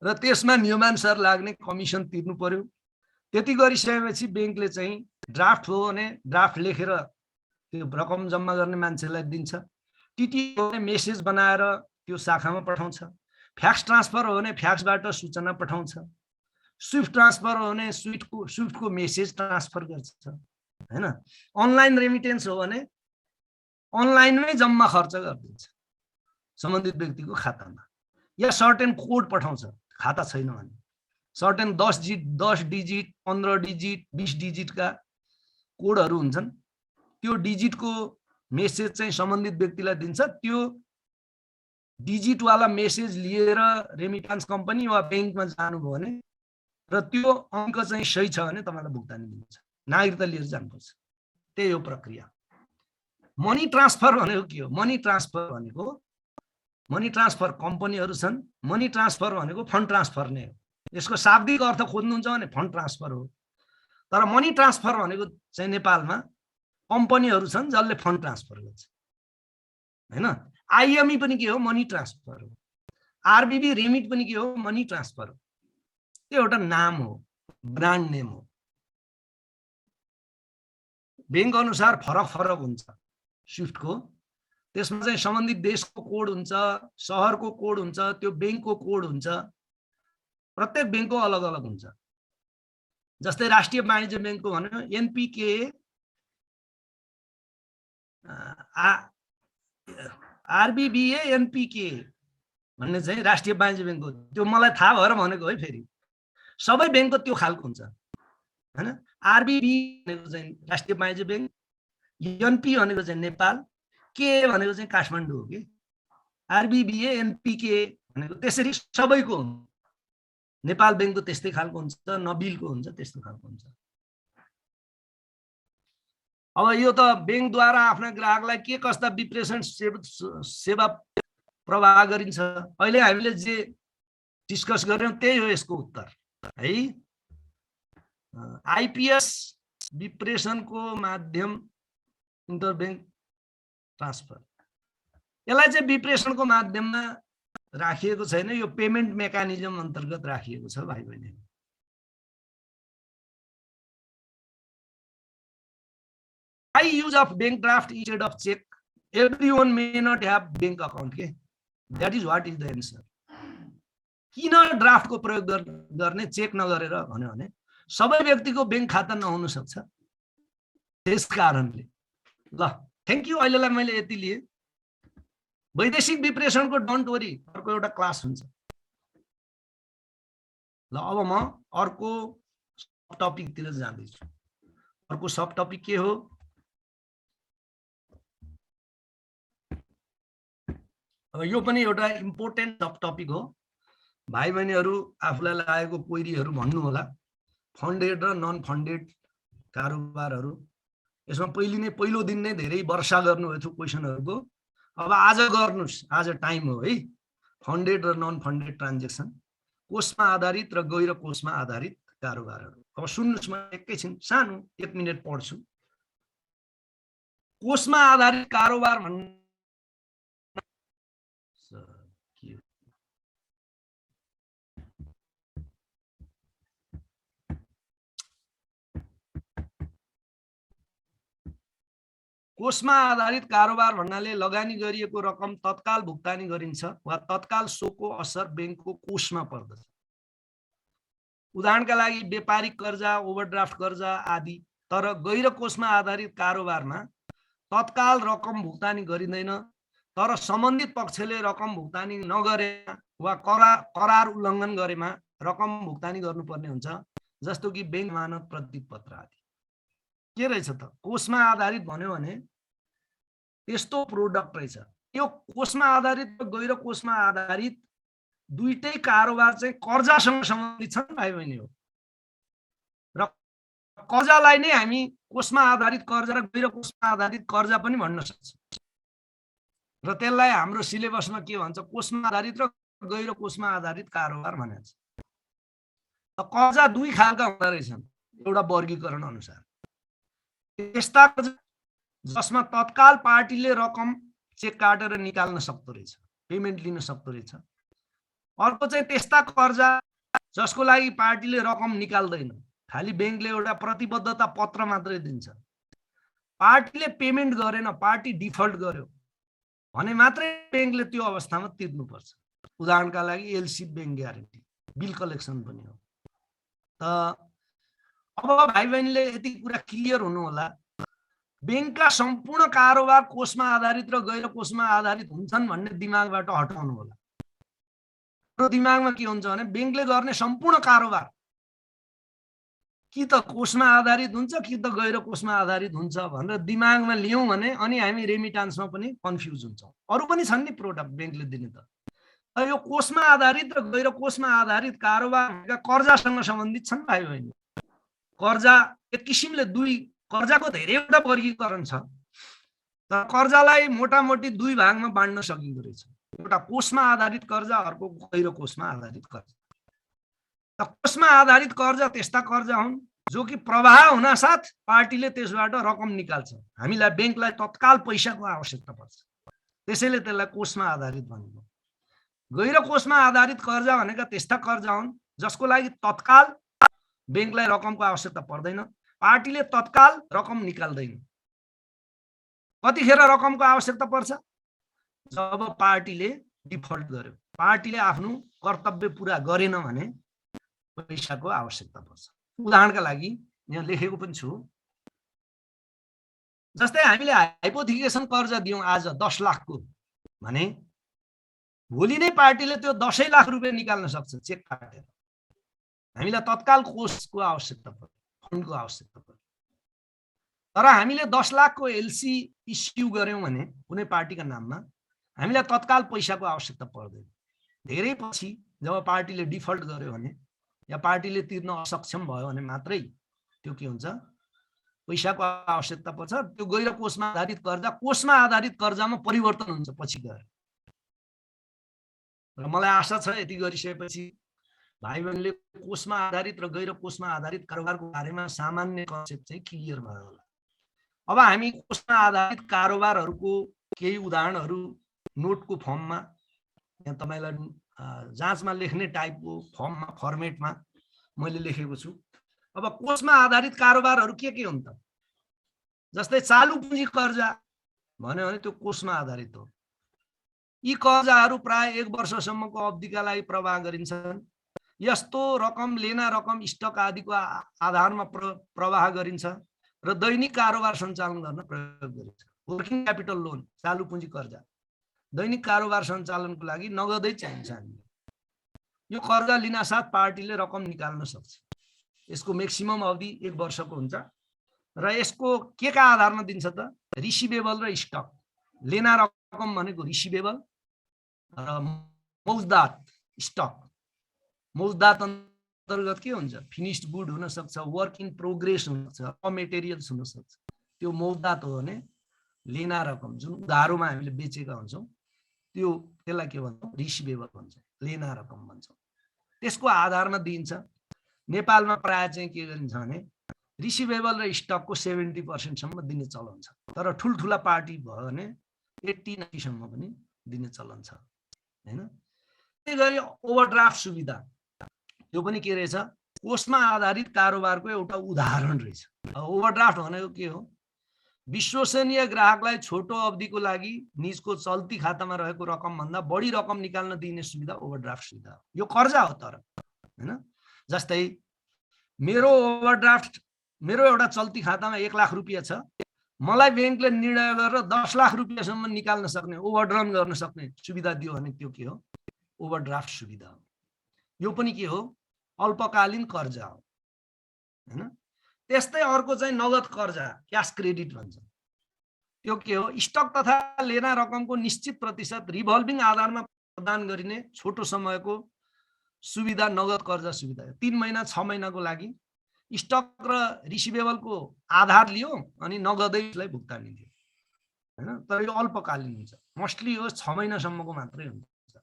र त्यसमा नियमानुसार लाग्ने कमिसन तिर्नु पर्यो। त्यति गरिसकेपछि बैंकले चाहिँ ड्राफ्ट हो भने ड्राफ्ट लेखेर त्यो रकम जम्मा गर्ने मान्छेलाई दिन्छ। टीटी हो भने मेसेज बनाएर त्यो शाखामा पठाउँछ। फ्याक्स ट्रान्सफर हो भने फ्याक्सबाट सूचना पठाउँछ, स्विफ्ट ट्रान्सफर हो भने स्विफ्टको मेसेज ट्रान्सफर गर्छ हैन। अनलाइन रेमिटेन्स हो भने अनलाइनमै जम्मा खर्च गरिदिन्छ सम्बन्धित व्यक्तिको खातामा, या सर्टेन कोड पठाउँछ खाता छैन भने, सर्टेन 10 डिजिट 15 डिजिट 20 डिजिटका कोडहरू हुन्छन्, त्यो डिजिटको मेसेज चाहिँ सम्बन्धित व्यक्तिलाई दिन्छ। त्यो डिजिटवाला मेसेज लिएर रेमिटान्स कम्पनी वा ब्याङ्कमा जानुभयो भने र त्यो अङ्क चाहिँ सही छ भने तपाईँलाई भुक्तानी दिन्छ, नागरिकता लिएर जानुपर्छ। त्यही हो प्रक्रिया। मनी ट्रान्सफर भनेको के हो? मनी ट्रान्सफर भनेको मनी ट्रान्सफर कम्पनीहरू छन्, मनी ट्रान्सफर भनेको फन्ड ट्रान्सफर नै हो। यसको शाब्दिक अर्थ खोज्नुहुन्छ भने फन्ड ट्रान्सफर हो। तर मनी ट्रान्सफर भनेको चाहिँ नेपालमा कम्पनीहरू छन् जसले फन्ड ट्रान्सफर गर्छ हैन। आइएमई पनि के हो? मनी ट्रान्सफर हो। आरबिबी रेमिट पनि के हो? मनी ट्रान्सफर हो। त्यो एउटा नाम हो, ब्रान्ड नेम हो। बैंक अनुसार फरक फरक हुन्छ स्विफ्टको, त्यसमा चाहिँ सम्बन्धित देशको कोड हुन्छ, शहरको कोड हुन्छ, त्यो बैंकको कोड हुन्छ, प्रत्येक बैंकको अलग अलग हुन्छ। जस्तै राष्ट्रिय वाणिज्य बैंकको भन्यो एनपीके आरबीबीए एनपीके भन्ने चाहिँ राष्ट्रिय वाणिज्य बैंकको, त्यो मलाई थाहा भएर भनेको है। फेरि सबै बैंकको त्यो खालको हुन्छ हैन। आरबीबी भनेको चाहिँ राष्ट्रिय वाणिज्य बैंक, एनपी भनेको चाहिँ नेपाल, के भनेको चाहिँ काठमाडौँ हो कि। आरबीबीए एनपीके भनेको त्यसरी सबैको हुन्छ। नेपाल बैंकको त्यस्तै खालको हुन्छ, नबिलको हुन्छ, त्यस्तो खालको हुन्छ। अब यो त बैंकद्वारा आफ्ना ग्राहकलाई के कस्ता विप्रेषण सेवा प्रवाह गरिन्छ, अहिले हामीले जे डिस्कस गर्यौं त्यही हो यसको उत्तर है। आइपीएस विप्रेषणको माध्यम इन्टरब्याङ्क ट्रान्सफर, यसलाई चाहिँ विप्रेषणको माध्यममा राखिएको छैन, यो पेमेन्ट मेकानिजम अन्तर्गत राखिएको छ भाइ बहिनी। Why use of bank draft instead of check? Everyone may not have bank account के, that is what is the answer. किन ड्राफ्टको प्रयोग गर्ने चेक नगरेर भन्यो भने सबै व्यक्तिको बैंक खाता नहुन सक्छ, त्यस कारणले। ल थ्यांक यू, अहिलेलाई मैले यति लिए। वैदेशिक विप्रेषणको डोन्ट वरी, अर्को एउटा क्लास हुन्छ। ल अब म अर्को सब टपिकतिर जाँदैछु। अर्को सब टपिक के हो? अब यो पनि एउटा इम्पोर्टेन्ट सब टपिक हो। भाइ बहिनीहरू आफूलाई लागेको क्वेरीहरू भन्नु होला। फन्डेड र नन फन्डेड कारोबारहरू, यसमा पहिलो दिन नै धेरै वर्षा गर्नुभएको थियो क्वेसनहरूको। अब आज गर्नुस्, आज टाइम हो है। फन्डेड र नन फन्डेड ट्रान्जेक्सन, कोषमा आधारित र गैर कोषमा आधारित कारोबारहरू। अब सुन्नुस्, म एकैछिन सानो 1 मिनेट पढ्छु। कोषमा आधारित कारोबार भन्ने कोषमा आधारित कारोबार भन्नाले लगानी गरिएको रकम तत्काल भुक्तानी गरिन्छ वा तत्काल सोको असर बैंकको कोषमा पर्दछ। उदाहरणका लागि व्यापारिक कर्जा, ओभरड्राफ्ट कर्जा आदि। तर गैर कोषमा आधारित कारोबारमा तत्काल रकम भुक्तानी गरिँदैन, तर सम्बन्धित पक्षले रकम भुक्तानी नगरे वा करार उल्लङ्घन गरेमा रकम भुक्तानी गर्नुपर्ने हुन्छ, जस्तो कि बैंक मानक प्रतिपत्र आदि। के रहेछ त? कोषमा आधारित भन्यो भने यस्तो प्रोडक्ट रहेछ। यो कोषमा आधारित र गैर कोषमा आधारित दुईटै कारोबार चाहिँ कर्जासँग सम्बन्धित छन् भाइ बहिनी हो। र कर्जालाई नै हामी कोषमा आधारित कर्जा र गैर कोषमा आधारित कर्जा पनि भन्न सक्छौँ। र त्यसलाई हाम्रो सिलेबसमा के भन्छ? कोषमा आधारित र गैर कोषमा आधारित कारोबार भनिन्छ। कर्जा दुई खालका हुँदो रहेछन् एउटा वर्गीकरण अनुसार। यस्ता जसमा तत्काल पार्टीले रकम चेक काटेर निकाल्न सक्दो रहेछ, पेमेन्ट लिन सक्दो रहेछ। अर्को चाहिँ त्यस्ता कर्जा जसको लागि पार्टीले रकम निकाल्दैन, खाली बैंकले एउटा प्रतिबद्धता पत्र मात्रै दिन्छ। पार्टीले पेमेन्ट गरेन, पार्टी डिफल्ट गर्यो भने मात्रै बैंकले त्यो अवस्थामा तिर्नुपर्छ। उदाहरणका लागि LC bank guarantee, bill collection पनि हो। त अब भाइ बहिनीले यति कुरा क्लियर हुनु होला, बैंकका सम्पूर्ण कारोबार कोषमा आधारित र गैर कोषमा आधारित हुन्छन् भन्ने दिमागबाट हटाउनु होला। र दिमागमा के हुन्छ भने बैंकले गर्ने सम्पूर्ण कारोबार कि त कोषमा आधारित हुन्छ कि त गैर कोषमा आधारित हुन्छ भनेर दिमागमा ल्याउँ भने अनि हामी रेमिटान्समा पनि कन्फ्युज हुन्छौँ। अरू पनि छन् नि प्रोडक्ट बैंकले दिने त। यो कोषमा आधारित र गैर कोषमा आधारित कारोबारका कर्जासँग सम्बन्धित छन् भाइ बहिनी। कर्जा एक किसिमले कर्जाको धेरैवटा वर्गीकरण छ, तर कर्जालाई मोटामोटी दुई भागमा बाँड्न सकिँदो रहेछ। एउटा कोषमा आधारित कर्जा, अर्को गैर कोषमा आधारित कर्जा। त कोषमा आधारित कर्जा त्यस्ता कर्जा हुन् जो कि प्रवाह हुनासाथ पार्टीले त्यसबाट रकम निकाल्छ। हामीलाई बैंकलाई तत्काल पैसाको आवश्यकता पर्छ, त्यसैले त्यसलाई कोषमा आधारित भनिन्छ। गैर कोषमा आधारित कर्जा भनेका त्यस्ता कर्जा हुन् जसको लागि तत्काल बैंकलाई रकमको आवश्यकता पर्दैन, पार्टीले तत्काल रकम निकाल्दैन। कतिखेर रकमको आवश्यकता पर्छ? जब पार्टीले डिफल्ट गर्यो, पार्टीले आफ्नो कर्तव्य पूरा गरेन भने पैसाको आवश्यकता पर्छ। उदाहरणका लागि यहाँ लेखेको पनि छु, जस्तै हामीले हाइपोथिकेसन कर्जा दियौँ आज 10 लाखको भने भोलि नै पार्टीले त्यो 10 लाख रुपियाँ निकाल्न सक्छ चेक काटेर। हामीलाई तत्काल कोषको आवश्यकता पर्छ, फन्डको आवश्यकता पर्छ। तर हामीले 10 लाखको एलसी इस्यु गर्यौँ भने कुनै पार्टीका नाममा हामीलाई तत्काल पैसाको आवश्यकता पर्दैन। धेरै पछि जब पार्टीले डिफल्ट गर्यो भने या पार्टीले तिर्न असक्षम भयो भने मात्रै त्यो के हुन्छ, पैसाको आवश्यकता पर्छ। त्यो गैर कोषमा आधारित कर्जा कोषमा आधारित कर्जामा परिवर्तन हुन्छ पछि गएर। र मलाई आशा छ यति गरिसकेपछि भाइ बहिनीले कोषमा आधारित र गैर कोषमा आधारित कारोबारको बारेमा सामान्य कन्सेप्ट चाहिँ क्लियर भयो होला। अब हामी कोषमा आधारित कारोबारहरूको केही उदाहरणहरू नोटको फर्ममा यहाँ तपाईलाई जाँचमा लेख्ने टाइपको फर्ममा फर्मेटमा मैले लेखेको छु। अब कोषमा आधारित कारोबारहरू के हुन् त? जस्तै चालु पुँजी कर्जा भन्यो भने त्यो कोषमा आधारित हो। यी कर्जाहरू प्राय 1 वर्षसम्मको अवधिका लागि प्रवाह गरिन्छन्। यस्तो रकम लेना रकम स्टक आदिको आधारमा प्रवाह गरिन्छ र दैनिक कारोबार सञ्चालन गर्न प्रयोग गरिन्छ। वर्किङ क्यापिटल लोन चालु पुँजी कर्जा दैनिक कारोबार सञ्चालनको लागि नगदै चाहिन्छ हामीलाई। यो कर्जा लिनासाथ पार्टीले रकम निकाल्न सक्छ। यसको म्याक्सिमम अवधि 1 वर्षको हुन्छ र यसको के का आधारमा दिन्छ त? रिसिभेबल र स्टक। लेना रकम भनेको रिसिभेबल र मौजदात स्टक। मौजदात अन्तर्गत के हुन्छ? फिनिस्ड गुड हुन सक्छ, वर्क इन प्रोग्रेस हुन सक्छ, र मेटेरियल्स हुन सक्छ। त्यो मौजदात हो भने लेना रकम जुन उधारोमा हामीले बेचेका हुन्छौँ त्यसलाई के भन्छौँ? रिसिभेबल भन्छौँ, लेना रकम भन्छौँ। त्यसको आधारमा दिइन्छ। नेपालमा प्राय चाहिँ के गरिन्छ भने रिसिभेबल र स्टकको 70% सम्म दिने चलन छ। तर ठुल्ठुला पार्टी भयो भने 80-90 सम्म पनि दिने चलन छ, हैन? त्यसै गरी ओभरड्राफ्ट सुविधा यो पनि के रहेछ? कोषमा आधारित कारोबारको एउटा उदाहरण रहेछ। ओभरड्राफ्ट भनेको के हो? विश्वसनीय ग्राहकलाई छोटो अवधिको लागि निजको चल्ती खातामा रहेको रकम भन्दा बढी रकम निकाल्न दिने सुविधा ओभरड्राफ्ट सुविधा हो। यो कर्जा हो तर, हैन? जस्तै मेरो एउटा चल्ती खातामा 1 लाख रुपियाँ छ, मलाई बैंकले निर्णय गरेर 10 लाख रुपियाँसम्म निकाल्न सक्ने, ओभरड्रन गर्न सक्ने सुविधा दियो भने त्यो के हो? ओभरड्राफ्ट सुविधा हो। यो पनि के हो? अल्पकालीन कर्जा हो, हैन? त्यस्तै अर्को चाहिँ नगद कर्जा, क्याश क्रेडिट भन्छ। त्यो के हो? स्टक तथा लेना रकमको निश्चित प्रतिशत रिभल्भिङ आधारमा प्रदान गरिने छोटो समयको सुविधा नगद कर्जा सुविधा। 3 महिना 6 महिनाको लागि स्टक र रिसिभेबलको आधार लियो अनि नगदैलाई भुक्तानी दियो, हैन? तर यो अल्पकालीन हुन्छ। मोस्टली यो 6 महिनासम्मको मात्रै हुन्छ।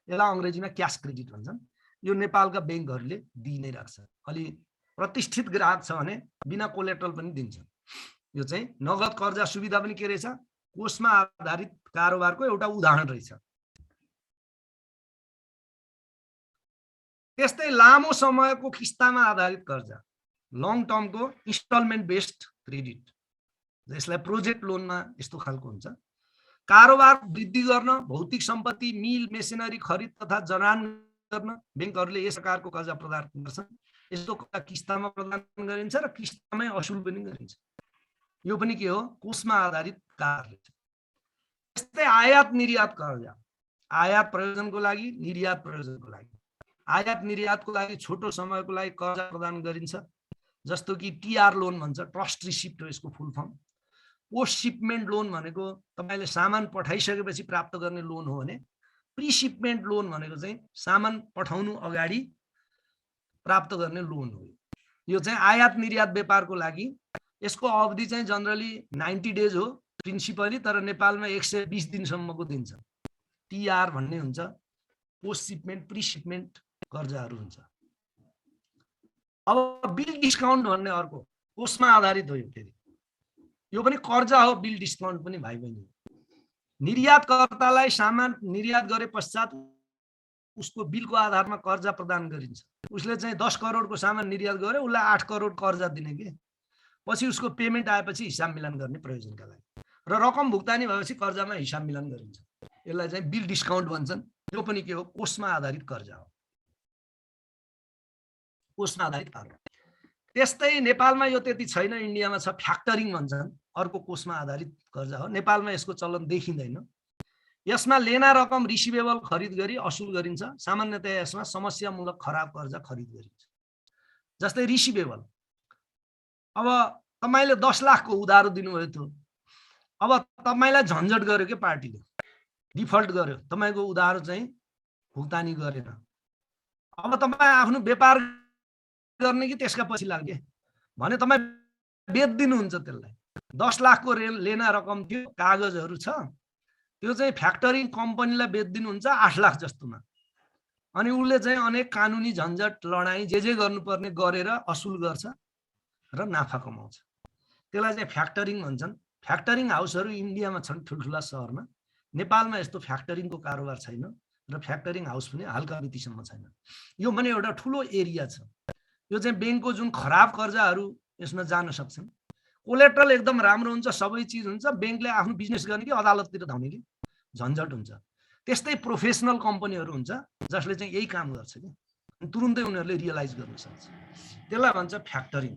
यसलाई अङ्ग्रेजीमा क्याश क्रेडिट भन्छन्। यो नेपालका बैंकहरूले दिइ नै राख्छ। अलि प्रतिष्ठित ग्राहक छ भने बिना कोलेट्रल पनि दिन्छ। यो चाहिँ नगद कर्जा सुविधा पनि के रहेछ? कोषमा आधारित कारोबारको एउटा उदाहरण रहेछ। त्यस्तै लामो समयको किस्तामा आधारित कर्जा, लङ टर्मको इन्स्टलमेन्ट बेस्ड क्रेडिट, यसलाई प्रोजेक्ट लोनमा यस्तो खालको हुन्छ। कारोबार वृद्धि गर्न, भौतिक सम्पत्ति, मिल मेसिनरी खरिद तथा जडान गर्न बैंकहरूले यस प्रकारको कर्जा प्रदान गर्छन्। यस्तो कर्जा किस्तामा प्रदान गरिन्छ र किस्तामै असुल पनि गरिन्छ। यो पनि के हो? कोषमा आधारित कार्य। त्यस्तै आयात निर्यात कर्जा, आयात प्रयोजनको लागि, निर्यात प्रयोजनको लागि। आयात निर्यातको लागि छोटो समयको लागि कर्जा प्रदान गरिन्छ, जस्तो कि टीआर लोन भन्छ, ट्रस्ट रिसिप्ट हो यसको full form. Post shipment loan भनेको तपाईले सामान पठाइसकेपछि प्राप्त गर्ने लोन हो भने प्री शिपमेन्ट लोन भनेको चाहिँ सामान पठाउनु अगाडि प्राप्त गर्ने लोन हो। यो चाहिँ आयात निर्यात व्यापारको लागि। यसको अवधि चाहिँ जनरली 90 डेज हो प्रिन्सिपली, तर नेपालमा 120 दिनसम्मको दिन्छ। टीआर भन्ने हुन्छ, पोस्ट शिपमेन्ट प्री शिपमेन्ट कर्जाहरू हुन्छ। अब बिल डिस्काउन्ट भन्ने अर्को कोषमा आधारित हो। फेरि यो पनि कर्जा हो, बिल डिस्काउन्ट पनि भाइ बहिनी। निर्यातकर्तालाई सामान निर्यात गरे पश्चात उसको बिलको आधारमा कर्जा प्रदान गरिन्छ। उसले चाहिँ 10 करोडको सामान निर्यात गर्यो, उसलाई 8 करोड कर्जा दिने के, पछि उसको पेमेन्ट आएपछि हिसाब मिलान गर्ने प्रयोजनका लागि, र रकम भुक्तानी भएपछि कर्जामा हिसाब मिलान गरिन्छ। यसलाई चाहिँ बिल डिस्काउन्ट भन्छन्। यो पनि के हो? कोषमा आधारित कर्जा हो, कोषमा आधारित कर्जा। त्यस्तै नेपालमा यो त्यति छैन, इन्डियामा छ, फ्याक्टरिङ भन्छन्, अर्को कोषमा आधारित कर्जा हो। नेपालमा यसको चलन देखिँदैन। यसमा लेना रकम रिसिभेबल खरिद गरी असुल गरिन्छ। सामान्यतया यसमा समस्यामूलक खराब कर्जा खरिद गरिन्छ। जस्तै रिसिभेबल, अब तपाईले 10 लाखको उधारो दिनुभयो थियो, अब तपाईलाई झन्झट गर्यो के पार्टीले, डिफल्ट गर्यो, तपाईको उधारो चाहिँ भुक्तानी गरेन। अब तपाई आफ्नो व्यापार गर्ने कि त्यसका पछि लाग्ने भने तपाईँ बेच्दिनुहुन्छ त्यसलाई। 10 लाखको लेना रकम थियो, कागजहरू छ, त्यो चाहिँ फ्याक्टरिङ कम्पनीलाई बेच्दिनुहुन्छ 8 लाख जस्तोमा, अनि उसले चाहिँ अनेक कानुनी झन्झट लडाई जे गर्नुपर्ने गरेर असुल गर्छ र नाफा कमाउँछ। त्यसलाई चाहिँ फ्याक्टरिङ भन्छन्। फ्याक्टरिङ हाउसहरू इन्डियामा छन् ठुल्ठुला सहरमा। नेपालमा यस्तो फ्याक्टरिङको कारोबार छैन र फ्याक्टरिङ हाउस पनि हल्का मितिसम्म छैन। यो पनि एउटा ठुलो एरिया छ। यो चाहिँ बैंकको जुन खराब कर्जाहरू यसमा जान सक्छन्। कोलेट्रल एकदम राम्रो हुन्छ, सबै चिज हुन्छ, बैंकले आफ्नो बिजनेस गर्ने कि अदालततिर धाउने कि झन्झट हुन्छ। त्यस्तै प्रोफेसनल कम्पनीहरू हुन्छ जसले चाहिँ यही काम गर्छ कि तुरुन्तै उनीहरूले रियलाइज गर्न सक्छ। त्यसलाई भन्छ फ्याक्टरिङ।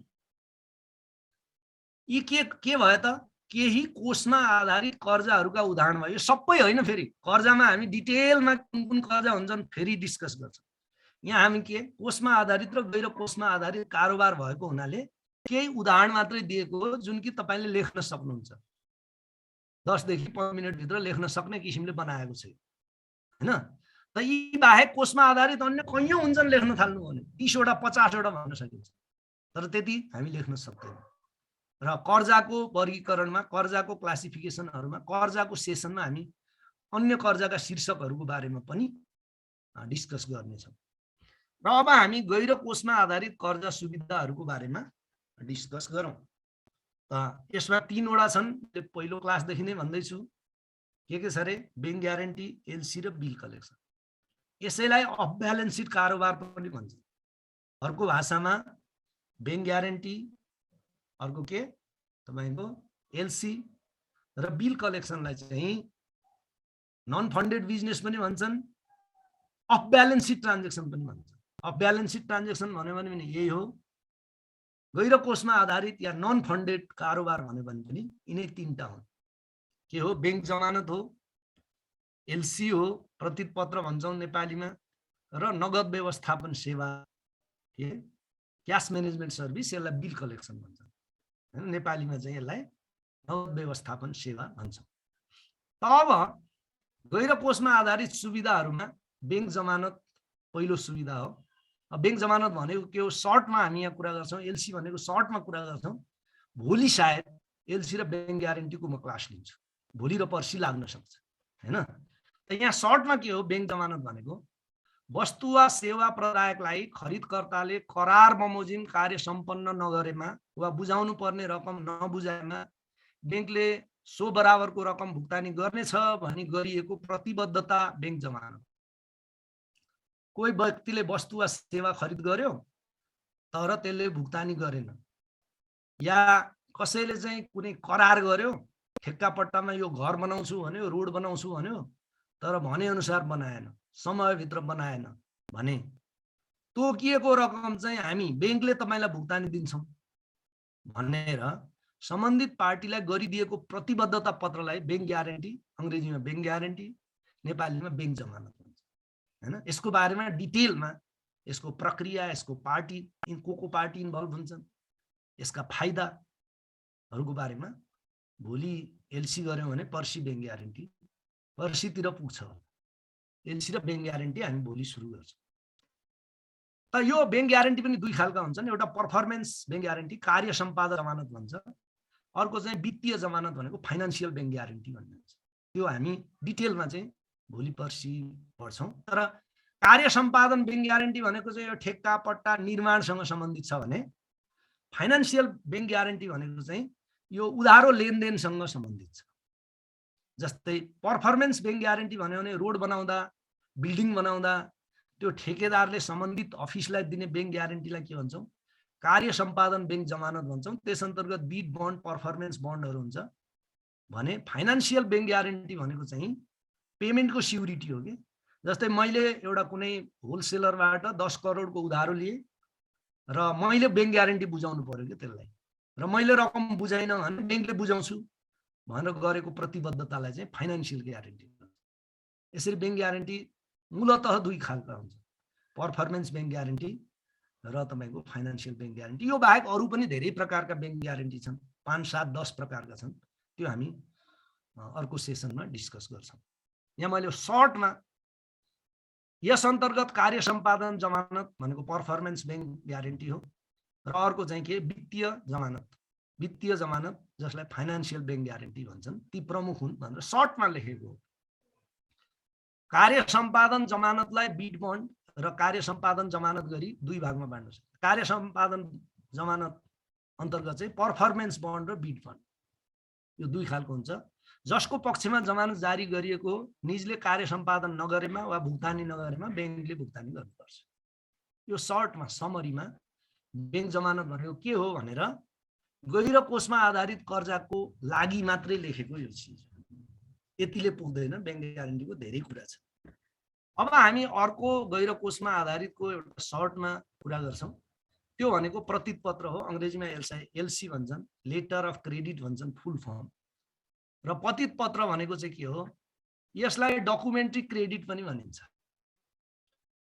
यी के भयो त? केही कोषमा आधारित कर्जाहरूका उदाहरण भयो। यो सबै होइन, फेरि कर्जामा हामी डिटेलमा कुन कुन कर्जा हुन्छन् फेरि डिस्कस गर्छौँ। यहाँ हामी के कोषमा आधारित र गैर कोषमा आधारित कारोबार भएको हुनाले केही उदाहरण मात्रै दिएको हो जुन कि तपाईले लेख्न सक्नुहुन्छ। 10 देखि 15 मिनेट भित्र लेख्न सक्ने किसिमले बनाएको छ, हैन? त यी बाहेक कोषमा आधारित अन्य कैयौं हुन्छन् लेख्न थाल्नु भने 30 वटा 50 वटा भन्न सकिन्छ, तर त्यति हामी लेख्न सक्दैनौँ। र कर्जाको वर्गीकरणमा, कर्जाको क्लासिफिकेसनहरुमा, कर्जाको सेसनमा हामी अन्य कर्जाका शीर्षकहरूको बारेमा पनि डिस्कस गर्नेछौँ। र अब हामी गैर कोषमा आधारित कर्जा सुविधाहरूको बारेमा डिस्कस गरौँ। त यसमा 3 वटा छन्, पहिलो क्लासदेखि नै भन्दैछु। के छ रे? बैंक ग्यारेन्टी, एलसी र बिल कलेक्सन। यसैलाई अफ ब्यालेन्स सिट कारोबार पनि भन्छ। अर्को भाषामा बैंक ग्यारेन्टी, अर्को के तपाईको एलसी र बिल कलेक्सनलाई चाहिँ नन फन्डेड बिजनेस पनि भन्छन्, अफ ब्यालेन्स सिट ट्रान्जेक्सन पनि भन्छ। अफ ब्यालेन्स सिट ट्रान्जेक्सन भन्यो भने पनि यही हो। गैर कोषमा आधारित या नन फन्डेड कारोबार भन्यो भने पनि यिनै 3टा हुन्। के हो? बैंक जमानत हो, एलसी हो, प्रतित पत्र भन्छौं नेपालीमा, र नगद व्यवस्थापन सेवा, के क्याश म्यानेजमेन्ट सर्भिस, यसलाई बिल कलेक्सन भन्छ। हैन, नेपालीमा चाहिँ यसलाई नगद व्यवस्थापन सेवा भन्छ। अब गैर कोषमा आधारित सुविधाहरूमा बैंक जमानत पहिलो सुविधा हो। बैंक जमानत भनेको के हो? सर्टमा हामी यहाँ कुरा गर्छौं, एलसी भनेको सर्टमा कुरा गर्छौं। भोलि सायद एलसी र बैंक ग्यारेन्टीको म क्लास लिन्छु, भोलि र पर्सि लाग्न सक्छ, हैन? त यहाँ सर्टमा के हो? बैंक जमानत भनेको वस्तु वा सेवा प्रदायकलाई खरिदकर्ताले करार बमोजिम कार्य सम्पन्न नगरेमा वा बुझाउनु पर्ने रकम नबुझाएमा बैंकले सो बराबरको रकम भुक्तानी गर्नेछ भनी गरिएको प्रतिबद्धता बैंक जमानत। कोही व्यक्तिले वस्तु वा सेवा खरिद गर्यो तर त्यसले भुक्तानी गरेन, या कसैले चाहिँ कुनै करार गर्यो ठेक्का पट्टामा यो घर बनाउँछु भन्यो, रोड बनाउँछु भन्यो, तर भने अनुसार बनाएन, समयभित्र बनाएन भने तोकिएको रकम चाहिँ हामी बैंकले तपाईलाई भुक्तानी दिन्छौँ भनेर सम्बन्धित पार्टीलाई गरिदिएको प्रतिबद्धता पत्रलाई बैंक ग्यारेन्टी, अंग्रेजीमा बैंक ग्यारेन्टी, नेपालीमा बैंक जमानत भन्छ हैन। यसको बारेमा डिटेलमा यसको प्रक्रिया, यसको पार्टी, को पार्टी इन्भल्भ हुन्छन्, यसका फाइदाहरूको बारेमा भोलि एलसी गर्यौं भने पर्सि बैंक ग्यारेन्टी, पर्सितिर पुग्छ। एलसी र बैंक ग्यारेन्टी हामी भोलि सुरु गर्छौँ। त यो बैंक ग्यारेन्टी पनि दुई खालका हुन्छन्। एउटा परफर्मेन्स बैंक ग्यारेन्टी, कार्य सम्पादन जमानत भन्छ। अर्को चाहिँ वित्तीय जमानत भनेको फाइनान्शियल बैंक ग्यारेन्टी भन्ने हुन्छ। त्यो हामी डिटेलमा चाहिँ भोलि पर्सि पढ्छौँ। तर कार्य सम्पादन बैंक ग्यारेन्टी भनेको चाहिँ यो ठेक्का पट्टा निर्माणसँग सम्बन्धित छ भने फाइनान्शियल बैंक ग्यारेन्टी भनेको चाहिँ यो उधारो लेनदेनसँग सम्बन्धित छ। जस्तै परफर्मेन्स बैंक ग्यारेन्टी भन्यो भने रोड बनाउँदा, बिल्डिङ बनाउँदा त्यो ठेकेदारले सम्बन्धित अफिसलाई दिने बैंक ग्यारेन्टीलाई के भन्छौँ? कार्य सम्पादन बैंक जमानत भन्छौँ। त्यस अन्तर्गत बिड बन्ड, परफर्मेन्स बन्डहरू हुन्छ भने फाइनान्शियल बैंक ग्यारेन्टी भनेको चाहिँ पेमेन्टको सिक्युरिटी हो कि। जस्तै मैले एउटा कुनै होलसेलरबाट 10 करोडको उधारो लिएँ र मैले बैंक ग्यारेन्टी बुझाउनु पर्यो कि त्यसलाई, र मैले रकम बुझाइन भने बैंकले बुझाउँछु भनेर गरेको प्रतिबद्धतालाई चाहिँ फाइनान्शियल ग्यारेन्टी भन्छ। यसरी बैंक ग्यारेन्टी मूलतः दुई खालका हुन्छ, परफर्मेन्स बैंक ग्यारेन्टी र तपाईको फाइनान्शियल बैंक ग्यारेन्टी। यो बाहेक अरू पनि धेरै प्रकारका बैंक ग्यारेन्टी छन्, 5, 7, 10 प्रकारका छन्। त्यो हामी अर्को सेसनमा डिस्कस गर्छौँ। यहाँ मैले सर्टमा यस अन्तर्गत कार्य सम्पादन जमानत भनेको परफर्मेन्स बैंक ग्यारेन्टी हो र अर्को चाहिँ के वित्तीय जमानत, वित्तीय जमानत जसलाई फाइनान्शियल बैंक ग्यारेन्टी भन्छन्, ती प्रमुख हुन् भनेर सर्टमा लेखेको हो। कार्य सम्पादन जमानतलाई बिड बन्ड र कार्य सम्पादन जमानत गरी दुई भागमा बाँड्नु सक्छ। कार्य सम्पादन जमानत अन्तर्गत चाहिँ परफर्मेन्स बन्ड र बिड बन्ड, यो दुई खालको हुन्छ। जसको पक्षमा जमानत जारी गरिएको निजले कार्य सम्पादन नगरेमा वा भुक्तानी नगरेमा बैंकले भुक्तानी गर्नुपर्छ। यो सर्टमा समरीमा बैंक जमानत भनेको के हो भनेर गैर कोषमा आधारित कर्जाको लागि मात्रै लेखेको यो चिज, यतिले पुग्दैन। बैंक ग्यारेन्टीको धेरै कुरा छ। अब हामी अर्को गैर कोषमा आधारितको एउटा सर्टमा कुरा गर्छौं। त्यो भनेको प्रतित पत्र हो, अंग्रेजीमा एलसी भन्छन्, लेटर अफ क्रेडिट भन्छन् फुल फर्म। र प्रतित पत्र भनेको चाहिँ के हो? यसलाई डकुमेन्ट्री क्रेडिट पनि भनिन्छ,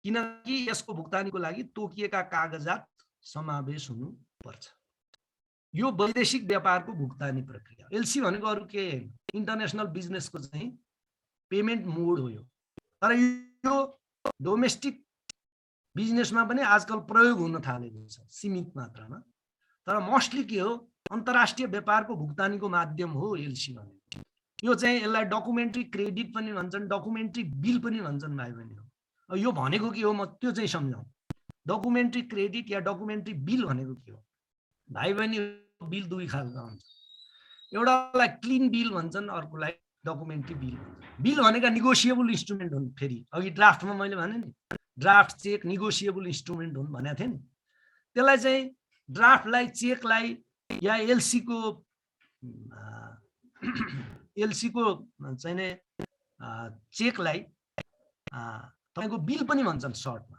किनकि यसको भुक्तानीको लागि तोकिएका कागजात समावेश हुनु पर्छ। यो वैदेशिक व्यापारको भुक्तानी प्रक्रिया। एलसी भनेको अरु के इन्टरनेशनल बिजनेसको चाहिँ पेमेन्ट मोड हो यो। तर यो डोमेस्टिक बिजनेसमा पनि आजकल प्रयोग हुन थालेको छ, सीमित मात्रामा। तर मोस्टली के हो? अन्तर्राष्ट्रिय व्यापारको भुक्तानीको माध्यम हो एलसी भनेको। यो चाहिँ यसलाई डकुमेन्ट्री क्रेडिट पनि भन्छन्, डकुमेन्ट्री बिल पनि भन्छन् भाइ बहिनी। यो भनेको के हो म त्यो चाहिँ सम्झाउँ। डकुमेन्ट्री क्रेडिट या डकुमेन्ट्री बिल भनेको के हो भाइ बहिनी? बिल दुई खालका हुन्छ, एउटालाई क्लिन बिल भन्छन्, अर्कोलाई डकुमेन्ट्री बिल भन्छन्। बिल भनेका निगोसिएबल इन्स्ट्रुमेन्ट हुन्। फेरि अघि ड्राफ्टमा मैले भने नि, ड्राफ्ट चेक निगोसिएबल इन्स्ट्रुमेन्ट हुन् भनेको थिएँ नि। त्यसलाई चाहिँ ड्राफ्टलाई, चेकलाई या एलसीको चाहिँ नि चेकलाई तपाईको बिल पनि भन्छन् सर्टमा,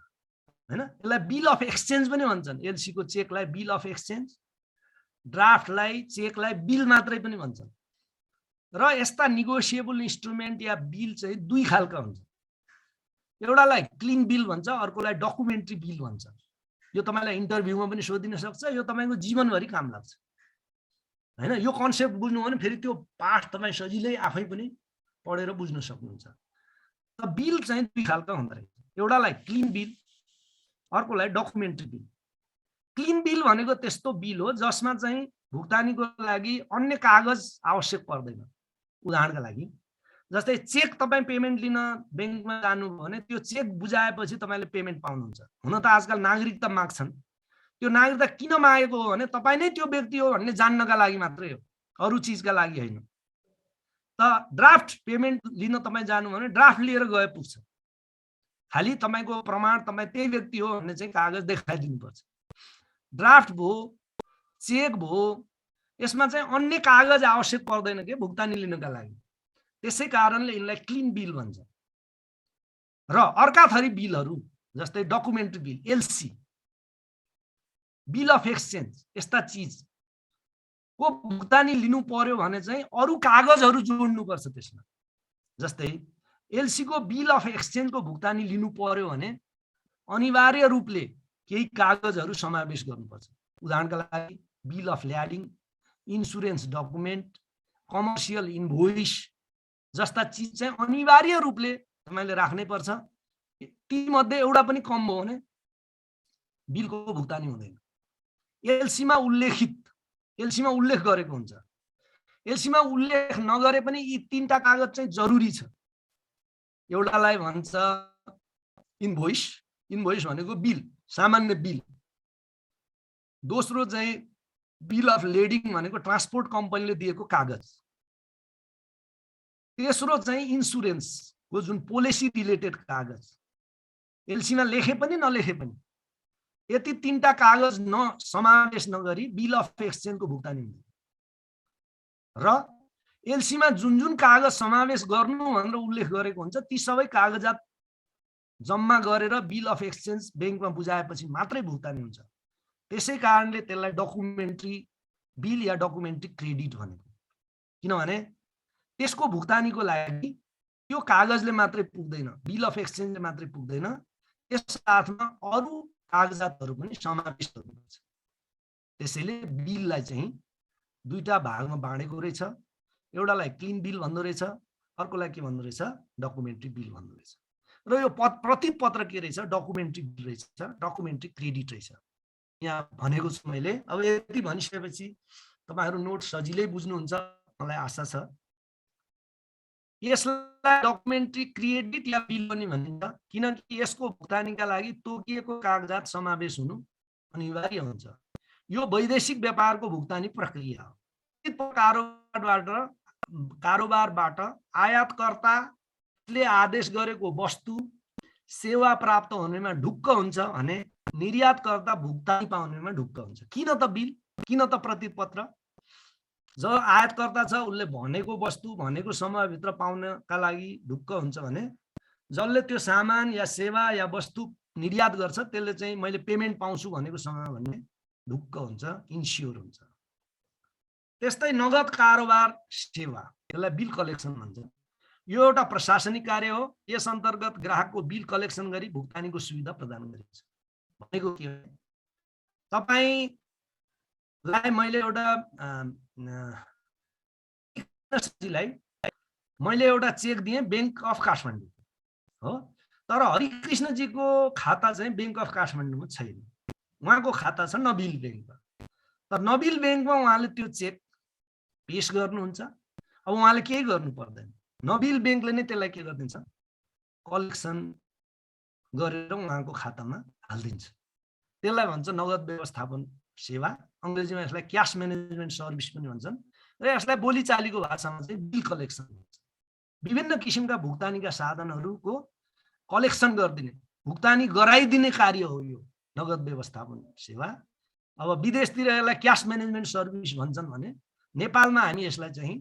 हैन? यसलाई बिल अफ एक्सचेन्ज पनि भन्छन्। एलसीको चेकलाई बिल अफ एक्सचेन्ज, ड्राफ्टलाई, चेकलाई बिल मात्रै पनि भन्छन्। र यस्ता निगोसिएबल इन्स्ट्रुमेन्ट या बिल चाहिँ दुई खालका हुन्छ, एउटालाई क्लिन बिल भन्छ, अर्कोलाई डकुमेन्ट्री बिल भन्छ। यो तपाईलाई इन्टरभ्यूमा पनि सोधिन सक्छ, यो तपाईको जीवनभरि काम लाग्छ, हैन? यो कन्सेप्ट बुझ्नु भने फेरि त्यो पाठ तपाई सजिलै आफै पनि पढेर बुझ्न सक्नुहुन्छ। त बिल चाहिँ दुई खालका हुँदो रहेछ, एउटालाई क्लिन बिल, अर्कोलाई डकुमेन्ट्री बिल। क्लिन बिल भनेको त्यस्तो बिल हो जसमा चाहिँ भुक्तानीको लागि अन्य कागज आवश्यक पर्दैन। उदाहरणका लागि जस्तै चेक तपाई पेमेन्ट लिन बैंकमा जानु भने त्यो चेक बुझाएपछि तपाईले पेमेन्ट पाउनुहुन्छ। हुन त आजकल नागरिकता माग्छन्, त्यो नागरिकता किन मागेको हो भने तपाई नै त्यो व्यक्ति हो भन्ने जान्नका लागि मात्रै हो, अरु चीजका लागि हैन। त ड्राफ्ट पेमेन्ट लिन तपाई जानु भने ड्राफ्ट लिएर गए पुग्छ, खाली तपाईको प्रमाण तपाई त्यही व्यक्ति हो भन्ने चाहिँ कागज देखाइदिनु पर्छ। ड्राफ्ट भो, चेक भो, यसमा चाहिँ अन्य कागज आवश्यक पर्दैन के भुक्तानी लिनका लागि। त्यसै कारणले यिनलाई क्लिन बिल भन्छ। र अर्का थरी बिलहरू जस्तै documentary bill, LC, bill of exchange यस्ता चिजको भुक्तानी लिनु पर्यो भने चाहिँ अरू कागजहरू जोड्नुपर्छ त्यसमा। जस्तै एलसी को बिल अफ एक्सचेन्जको भुक्तानी लिनु पर्यो भने अनिवार्य रूपले केही कागजहरू समावेश गर्नुपर्छ। उदाहरणका लागि bill of lading, insurance document, commercial invoice जस्ता चिज चाहिँ अनिवार्य रूपले तपाईले राख्नै पर्छ। ती मध्ये एउटा पनि कम भयो भने बिलको भुक्तानी हुँदैन। एलसीमा उल्लेख गरेको हुन्छ। एलसीमा उल्लेख नगरे पनि यी तीनटा कागज चाहिँ जरुरी छ। एउटालाई भन्छ इन्भोइस, इन्भोइस भनेको बिल, सामान्य बिल। दोस्रो चाहिँ बिल अफ लेडिङ भनेको ट्रान्सपोर्ट कम्पनीले दिएको कागज। तेस्रो चाहिँ इन्सुरेन्सको जुन पोलिसी रिलेटेड कागज, एलसीमा लेखे पनि नलेखे पनि यति तीनटा कागज समावेश नगरी बिल अफ एक्सचेन्जको भुक्तानी हुँदैन। र एलसीमा जुन जुन कागज समावेश गर्नु भनेर उल्लेख गरेको हुन्छ ती सबै कागजात जम्मा गरेर बिल अफ एक्सचेन्ज बैंकमा बुझाएपछि मात्रै भुक्तानी हुन्छ। त्यसै कारणले त्यसलाई डकुमेन्ट्री बिल या डकुमेन्ट्री क्रेडिट भनेको। किनभने त्यसको भुक्तानीको लागि त्यो कागजले मात्रै पुग्दैन, बिल अफ एक्सचेन्जले मात्रै पुग्दैन, त्यस साथमा अरू कागजातहरू पनि समावेश गर्नुपर्छ। त्यसैले बिललाई चाहिँ दुईटा भागमा बाँडेको रहेछ। एउटालाई क्लिन बिल भन्दो रहेछ, अर्कोलाई के भन्दो रहेछ, डकुमेन्ट्री बिल भन्दो रहेछ। र यो प्रतिपत्र के रहेछ, डकुमेन्ट्री बिल रहेछ, डकुमेन्ट्री क्रेडिट रहेछ। यहाँ भनेको छु मैले। अब यति भनिसकेपछि तपाईहरु नोट सजिलै बुझ्नुहुन्छ मलाई आशा छ। यसलाई डकुमेन्ट्री क्रेडिट या बिल पनि भनिन्छ किनकि यसको भुक्तानीका लागि तोकिएको कागजात समावेश हुनु अनिवार्य हुन्छ। यो वैदेशिक व्यापारको भुक्तानी प्रक्रिया हो। कारोबारबाट आयातकर्ताले आदेश गरेको वस्तु सेवा प्राप्त हुनेमा ढुक्क हुन्छ भने निर्यातकर्ता भुक्तानी पाउनेमा ढुक्क हुन्छ। किन त बिल, किन त प्रतिपत्र? जब आयातकर्ता छ उसले भनेको वस्तु भनेको समयभित्र पाउनका लागि ढुक्क हुन्छ भने जसले त्यो सामान या सेवा या वस्तु निर्यात गर्छ त्यसले चाहिँ मैले पेमेन्ट पाउँछु भनेको समय भन्ने ढुक्क हुन्छ, इन्स्योर हुन्छ। त्यस्तै नगद कारोबार सेवा, यसलाई बिल कलेक्सन भन्छ। यो एउटा प्रशासनिक कार्य हो। यस अन्तर्गत ग्राहकको बिल कलेक्सन गरी भुक्तानीको सुविधा प्रदान गरिन्छ। भनेको के हो, तपाईलाई मैले एउटा चेक दिएँ बैंक अफ काठमाडौँ हो, तर हरिकृष्णजीको खाता चाहिँ बैंक अफ काठमाडौँमा छैन। उहाँको खाता छ नबिल बैंकमा। तर नबिल बैंकमा उहाँले त्यो चेक पेश गर्नुहुन्छ। अब उहाँले केही गर्नु पर्दैन, नबिल बैंकले नै त्यसलाई के गरिदिन्छ, कलेक्सन गरेर उहाँको खातामा हालिदिन्छ। त्यसलाई भन्छ नगद व्यवस्थापन सेवा। अंग्रेजीमा यसलाई क्याश म्यानेजमेन्ट सर्भिस पनि भन्छन्। र यसलाई बोलीचालीको भाषामा चाहिँ बिल कलेक्सन भन्छ। विभिन्न किसिमका भुक्तानीका साधनहरूको कलेक्सन गरिदिने, भुक्तानी गराइदिने कार्य हो यो नगद व्यवस्थापन सेवा। अब विदेशतिर यसलाई क्याश म्यानेजमेन्ट सर्भिस भन्छन् भने नेपालमा हामी यसलाई चाहिँ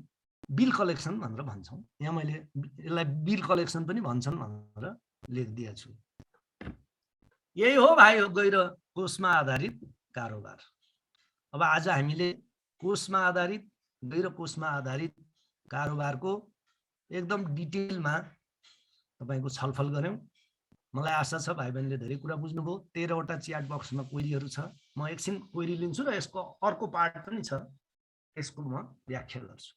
बिल कलेक्सन भनेर भन्छौँ। यहाँ मैले यसलाई बिल कलेक्सन पनि भन्छन् भनेर लेखिदिएको छु। यही हो भाइ हो गैर कोषमा आधारित कारोबार। अब आज हामीले कोषमा आधारित गैर कोषमा आधारित कारोबारको एकदम डिटेलमा तपाईको छलफल गर्यौं। मलाई आशा छ भाइ बहिनीले धेरै कुरा बुझ्नुभयो। 13 वटा च्याट बक्समा क्वेरीहरू छ। म एकछिन क्वेरी लिन्छु र यसको अर्को पार्ट पनि छ, यसको म व्याख्या गर्छु।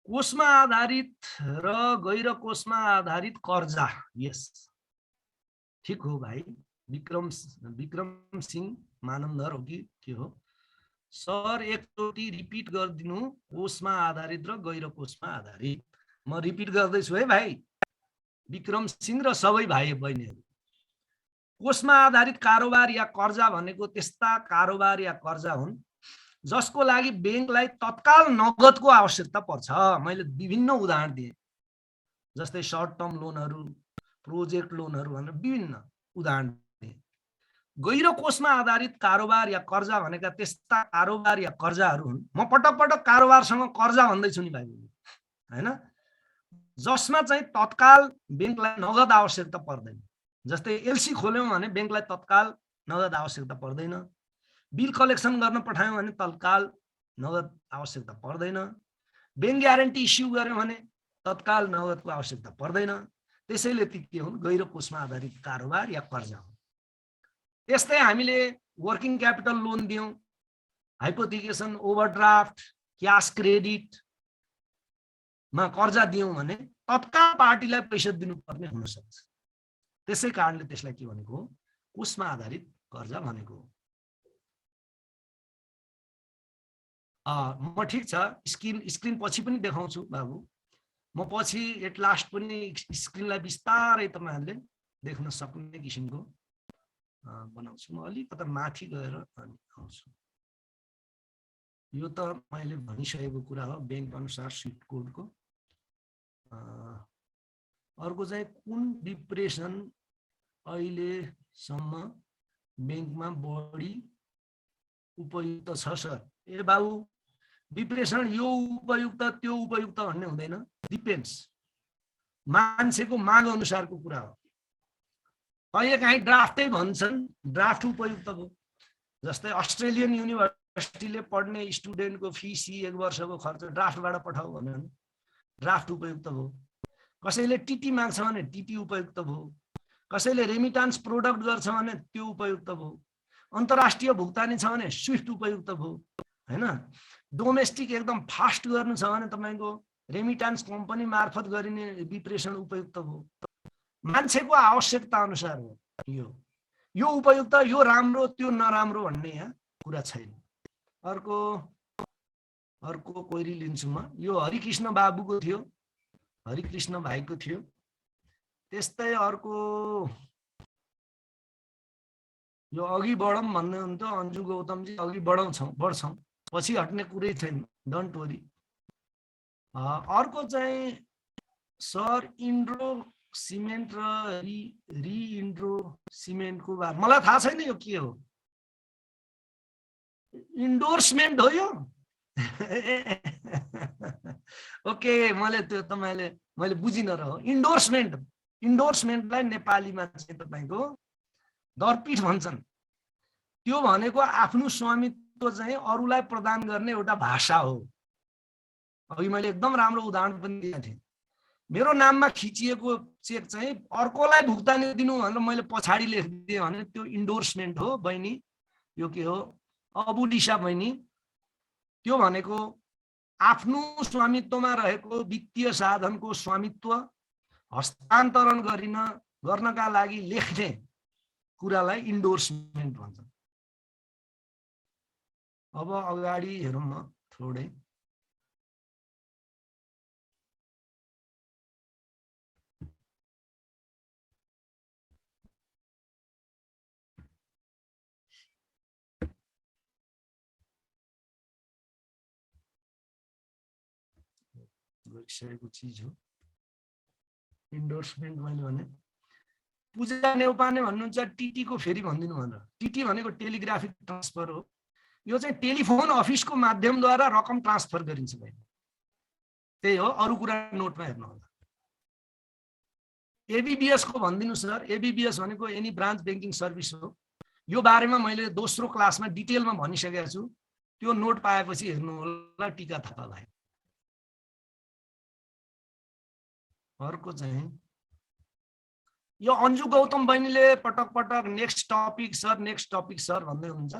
कोषमा आधारित र गैर कोषमा आधारित कर्जा, यस ठीक हो भाइ। विक्रम सिंह मानन्दर हो कि के हो? सर एकचोटि रिपिट गरिदिनु, कोषमा आधारित र गैर कोषमा आधारित। म रिपिट गर्दैछु है भाइ विक्रम सिंह र सबै भाइ बहिनीहरू। कोषमा आधारित कारोबार या कर्जा भनेको त्यस्ता कारोबार या कर्जा हुन् जसको लागि बैंकलाई तत्काल नगदको आवश्यकता पर्छ। मैले विभिन्न उदाहरण दिएँ, जस्तै सर्ट टर्म लोनहरू, प्रोजेक्ट लोनहरू भनेर विभिन्न उदाहरण दिएँ। गहिरो कोषमा आधारित कारोबार या कर्जा भनेका त्यस्ता कारोबार या कर्जाहरू हुन्। म पटक पटक कारोबारसँग कर्जा भन्दैछु नि भाइ हैन, जसमा चाहिँ तत्काल बैंकलाई नगद आवश्यकता पर्दैन। जस्तै एलसी खोल्यौं भने बैंकलाई तत्काल नगद आवश्यकता पर्दैन, बिल कलेक्सन गर्न पठायौं भने तत्काल नगद आवश्यकता पर्दैन, बैंक ग्यारेन्टी इस्यु गर्यौं भने तत्काल नगदको आवश्यकता पर्दैन। त्यसैले ती के हुन्? गहिरो कोषमा आधारित कारोबार या कर्जा हुन्। त्यस्तै हामीले वर्किङ क्यापिटल लोन दियौं, हाइपोथिकेसन, ओभरड्राफ्ट, क्याश क्रेडिट मा कर्जा दियौं भने तत्काल पार्टीलाई पैसा दिनुपर्ने हुन सक्छ। त्यसै कारणले त्यसलाई के भनेको? कोषमा आधारित कर्जा भनेको। म ठिक छ, स्क्रिन पछि पनि देखाउँछु बाबु। म पछि एट लास्ट पनि स्क्रिनलाई बिस्तारै तपाईहरुले देख्न सक्ने किसिमको बनाउँछु। म अलिकता माथि गएर आउँछु। यो त मैले भनिसकेको कुरा हो बैंक अनुसार स्विफ्ट कोडको। अर्को चाहिँ कुन डिप्रेसन अहिलेसम्म बैंकमा बढी उपयुक्त छ सर? ए बाबु, डिप्रेसन यो उपयुक्त त्यो उपयुक्त भन्ने हुँदैन, डिपेन्ड्स, मान्छेको माग अनुसारको कुरा हो। कहिलेकाहीँ ड्राफ्टै भन्छन्, ड्राफ्ट उपयुक्त भयो। जस्तै अस्ट्रेलियन युनिभर्सिटीले पढ्ने स्टुडेन्टको फी 1 वर्षको खर्च ड्राफ्टबाट पठाऊ भन्यो भने ड्राफ्ट उपयुक्त भयो। कसैले टिटी माग्छ भने टिटी उपयुक्त भयो। कसैले रेमिटान्स प्रोडक्ट गर्छ भने त्यो उपयुक्त भयो। अन्तर्राष्ट्रिय भुक्तानी छ भने स्विफ्ट उपयुक्त भयो हैन। डोमेस्टिक एकदम फास्ट गर्नु छ भने तपाईको रेमिटान्स कम्पनी मार्फत गरिने विप्रेषण उपयुक्त भयो। मान्छेको आवश्यकता अनुसार हो यो उपयुक्त, यो राम्रो, त्यो नराम्रो भन्ने यहाँ कुरा छैन। अर्को क्वेरी लिन्छु म। यो हरिकृष्ण बाबुको थियो, हरिकृष्ण भाइको थियो। त्यस्तै अर्को यो अघि बढौँ भन्ने हुन्थ्यो अन्जु गौतमजी, अघि बढ्छौँ, पछि हट्ने कुरै छैन, डोन्ट वरी। अर्को चाहिँ सर इन्ड्रो सिमेन्ट र रिइन्ड्रो सिमेन्टको बारे मलाई थाहा छैन यो के हो। इन्डोर्समेन्ट हो यो? ओके, मैले बुझिन र हो। इन्डोर्समेन्टलाई नेपालीमा चाहिँ तपाईको दरपीठ भन्छन्। त्यो भनेको आफ्नो स्वामित्व चाहिँ अरूलाई प्रदान गर्ने एउटा भाषा हो। अघि मैले एकदम राम्रो उदाहरण पनि दिएको थिएँ। मेरो नाममा खिचिएको चेक चाहिँ अर्कोलाई भुक्तानी दिनु भनेर मैले पछाडि लेखिदिएँ भने त्यो इन्डोर्समेन्ट हो बहिनी। यो के हो? अबुलिसा बहिनी, त्यो भनेको आफ्नो स्वामित्वमा रहेको वित्तीय साधनको स्वामित्व हस्तान्तरण गर्नका लागि लेख्ने कुरालाई इन्डोर्समेन्ट भन्छ। अब अगाडि हेरौँ न थोरै। चीज हो इन्डोर्समेन्ट। मैले भने पूजा नेउपाने भन्नुहुन्छ टिटी को फेरि भन्दिनु भनेर। टिटी भनेको टेलिग्राफिक ट्रान्सफर हो। यो चाहिँ टेलिफोन अफिसको माध्यमद्वारा रकम ट्रान्सफर गरिन्छ भाइ। त्यही हो, अरु कुरा नोटमा हेर्नु होला। एबीबीएस को भन्दिनु सर। एबीबीएस भनेको एनी ब्रान्च बैंकिङ सर्भिस हो। यो बारेमा मैले दोस्रो क्लासमा डिटेलमा भनिसकेको छु। त्यो नोट पाएपछि हेर्नु होला टीका थापा भाइ। अर्को चाहिँ यो अन्जु गौतम बहिनीले पटक पटक नेक्स्ट टपिक सर भन्दै हुनुहुन्छ।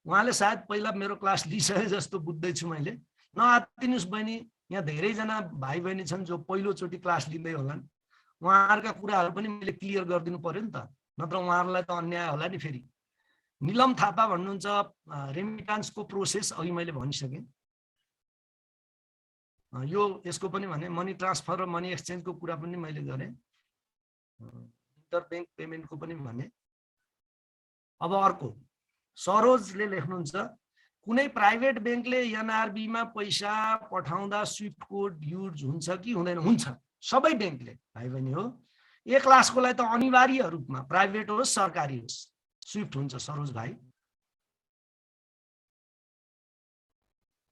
उहाँले सायद पहिला मेरो क्लास लिइसके जस्तो बुझ्दैछु मैले। नआत्तिनुस् बहिनी, यहाँ धेरैजना भाइ बहिनी छन् जो पहिलोचोटि क्लास लिँदै होलान्। उहाँहरुका कुराहरु पनि मैले क्लियर गरिदिनु पर्यो नि त, नत्र उहाँहरुलाई त अन्याय होला नि फेरि। निलम थापा भन्नुहुन्छ रेमिटान्सको प्रोसेस अघि मैले भनिसके। यो यसको पनि भने मनी ट्रान्सफर र मनी एक्सचेन्जको कुरा पनि मैले गरे। इन्टर बैंक पेमेन्टको पनि भने। अब अर्को सरोजले लेख्नुहुन्छ कुनै प्राइभेट बैंकले एनआरबी मा पैसा पठाउँदा स्विफ्ट कोड युज हुन्छ कि हुँदैन? हुन्छ, सबै बैंकले भाइ बहिनी हो। एक क्लासको लागि त अनिवार्य रूपमा, प्राइभेट होस् सरकारी होस्, स्विफ्ट हुन्छ सरोज भाइ।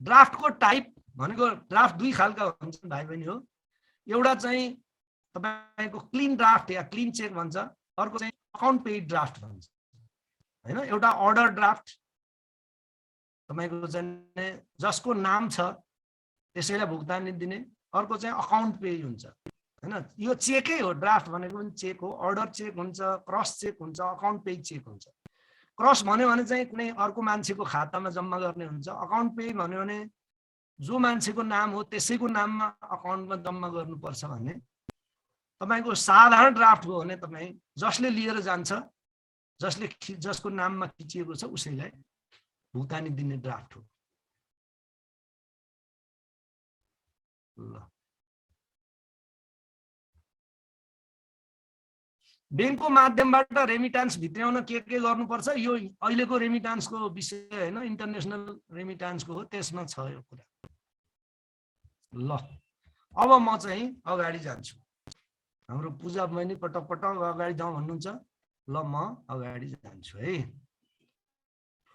ड्राफ्टको टाइप भनेको ड्राफ्ट दुई खालका हुन्छन् भाइ बहिनी हो। एउटा चाहिँ तपाईको क्लीन ड्राफ्ट या क्लीन चेक भन्छ, अर्को चाहिँ अकाउन्ट पेड ड्राफ्ट भन्छ हैन। एउटा अर्डर ड्राफ्ट तपाईको चाहिँ जसको नाम छ त्यसैलाई भुक्तानी दिने, अर्को चाहिँ अकाउन्ट पेड हुन्छ हैन। यो चेकै हो, ड्राफ्ट भनेको पनि चेक हो। अर्डर चेक हुन्छ, क्रस चेक हुन्छ, अकाउन्ट पेड चेक हुन्छ। क्रस भन्यो भने चाहिँ कुनै अर्को मान्छेको खातामा जम्मा गर्ने हुन्छ। अकाउन्ट पेड भन्यो भने जो मान्छेको नाम हो त्यसैको नाममा अकाउन्टमा जम्मा गर्नुपर्छ भन्ने। तपाईको साधारण ड्राफ्ट हो भने तपाई जसले लिएर जान्छ, जसको नाममा खिचिएको छ उसैलाई भुक्तानी दिने ड्राफ्ट हो। ल बैंकको माध्यमबाट रेमिटान्स भित्राउन के गर्नुपर्छ, यो अहिलेको रेमिटान्सको विषय हैन, इन्टरनेशनल रेमिटान्सको हो, त्यसमा छ यो कुरा। ल अब म चाहिँ अगाडि जान्छु। हाम्रो पूजा बहिनी पटक पटक अगाडि जाउँ भन्नुहुन्छ। ल म अगाडि जान्छु है।